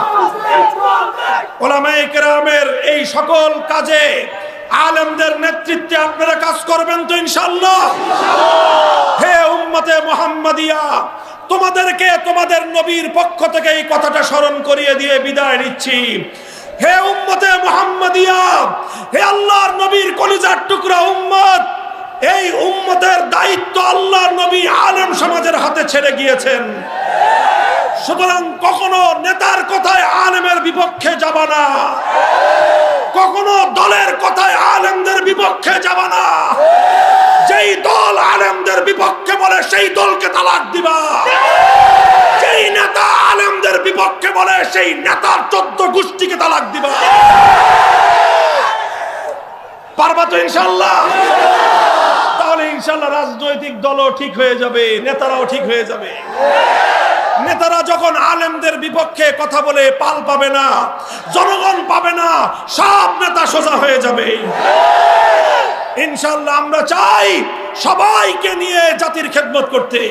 উলামায়ে কেরামের এই সকল কাজে আলেমদের নেতৃত্বে আপনারা কাজ করবেন তো ইনশাআল্লাহ? হে উম্মতে মুহাম্মাদিয়া, তোমাদেরকে তোমাদের নবীর পক্ষ থেকে এই কথাটা স্মরণ করিয়ে দিয়ে বিদায় নিচ্ছি। হে উম্মতে মুহাম্মাদিয়া, হে আল্লাহর নবীর কলিজার টুকরা উম্মত, এই উম্মতের দায়িত্ব আল্লাহর নবী আলেম সমাজের হাতে ছেড়ে গিয়েছেন। সুতরাং কখনো নেতার কথায় আলেমের বিপক্ষে যাবা না, কখনো দলের কথায় আলেমদের বিপক্ষে যাবা না। যেই দল আলেমদের বিপক্ষে বলে সেই দলকে তালাক দিবা, যেই নেতা আলেমদের বিপক্ষে বলে সেই নেতার 14 গোষ্ঠীকে তালাক দিবা। পারবা তো ইনশাআল্লাহ? তাহলে ইনশাআল্লাহ রাজনৈতিক দলও ঠিক হয়ে যাবে, নেতারাও ঠিক হয়ে যাবে। নেতারা যখন আলেমদের বিপক্ষে কথা বলে পাল পাবে না, জনগণ পাবে না, সব নেতা সোজা হয়ে যাবে ইনশাআল্লাহ। আমরা চাই সবাইকে নিয়ে জাতির খেদমত করতে।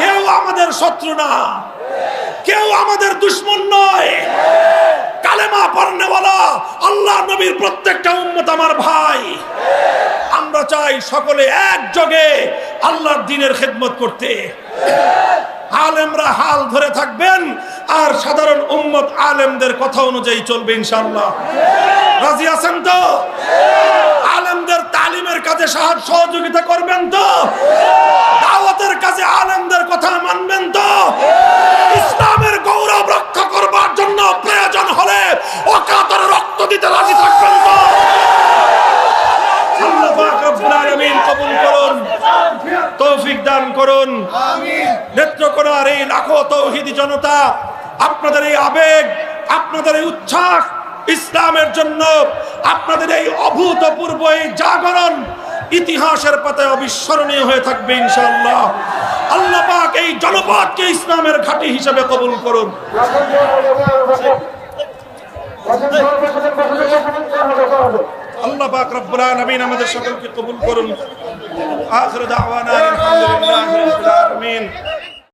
কেউ আমাদের শত্রু না, কেউ আমাদের দুশমন নয়। কালেমা পড়নেওয়ালা আল্লাহ নবীর প্রত্যেকটা উম্মত আমার ভাই। আমরা চাই সকলে একযোগে আল্লাহর দ্বীনের খেদমত করতে। আলেমরা হাল ধরে থাকবেন আর সাধারণ উম্মত আলেমদের কথা অনুযায়ী চলবে ইনশাআল্লাহ। রাজি আছেন তো? আলেমদের তালিমের কাজে সহযোগিতা করবেন তো? দাওয়াতের কাজে আলেমদের কথা মানবেন তো? ইসলামের গৌরব রক্ষা করবার জন্য প্রয়োজন হলে অকাতরে রক্ত দিতে রাজি থাকবেন তো? আল্লাহ পাক রব্বুল আলামিন কবুল করুন, তৌফিক দান করুন। নেত্রকোনার এই লাখো তৌহিদি জনতা, আপনাদের এই আবেগ, আপনাদের এই উচ্ছ্বাস ইসলামের জন্য, আপনাদের এই অভূতপূর্ব এই জাগরণ ইতিহাসের পাতায় অবিস্মরণীয় হয়ে থাকবে ইনশাআল্লাহ। আল্লাহ পাক এই জনপদকে ইসলামের ঘাঁটি হিসেবে কবুল করুন। আল্লাহ পাক রব্বুল আলামিন আমাদের সকলকে কবুল করুন। আখির দাওয়ানা আলহামদুলিল্লাহি রাব্বিল আলামিন।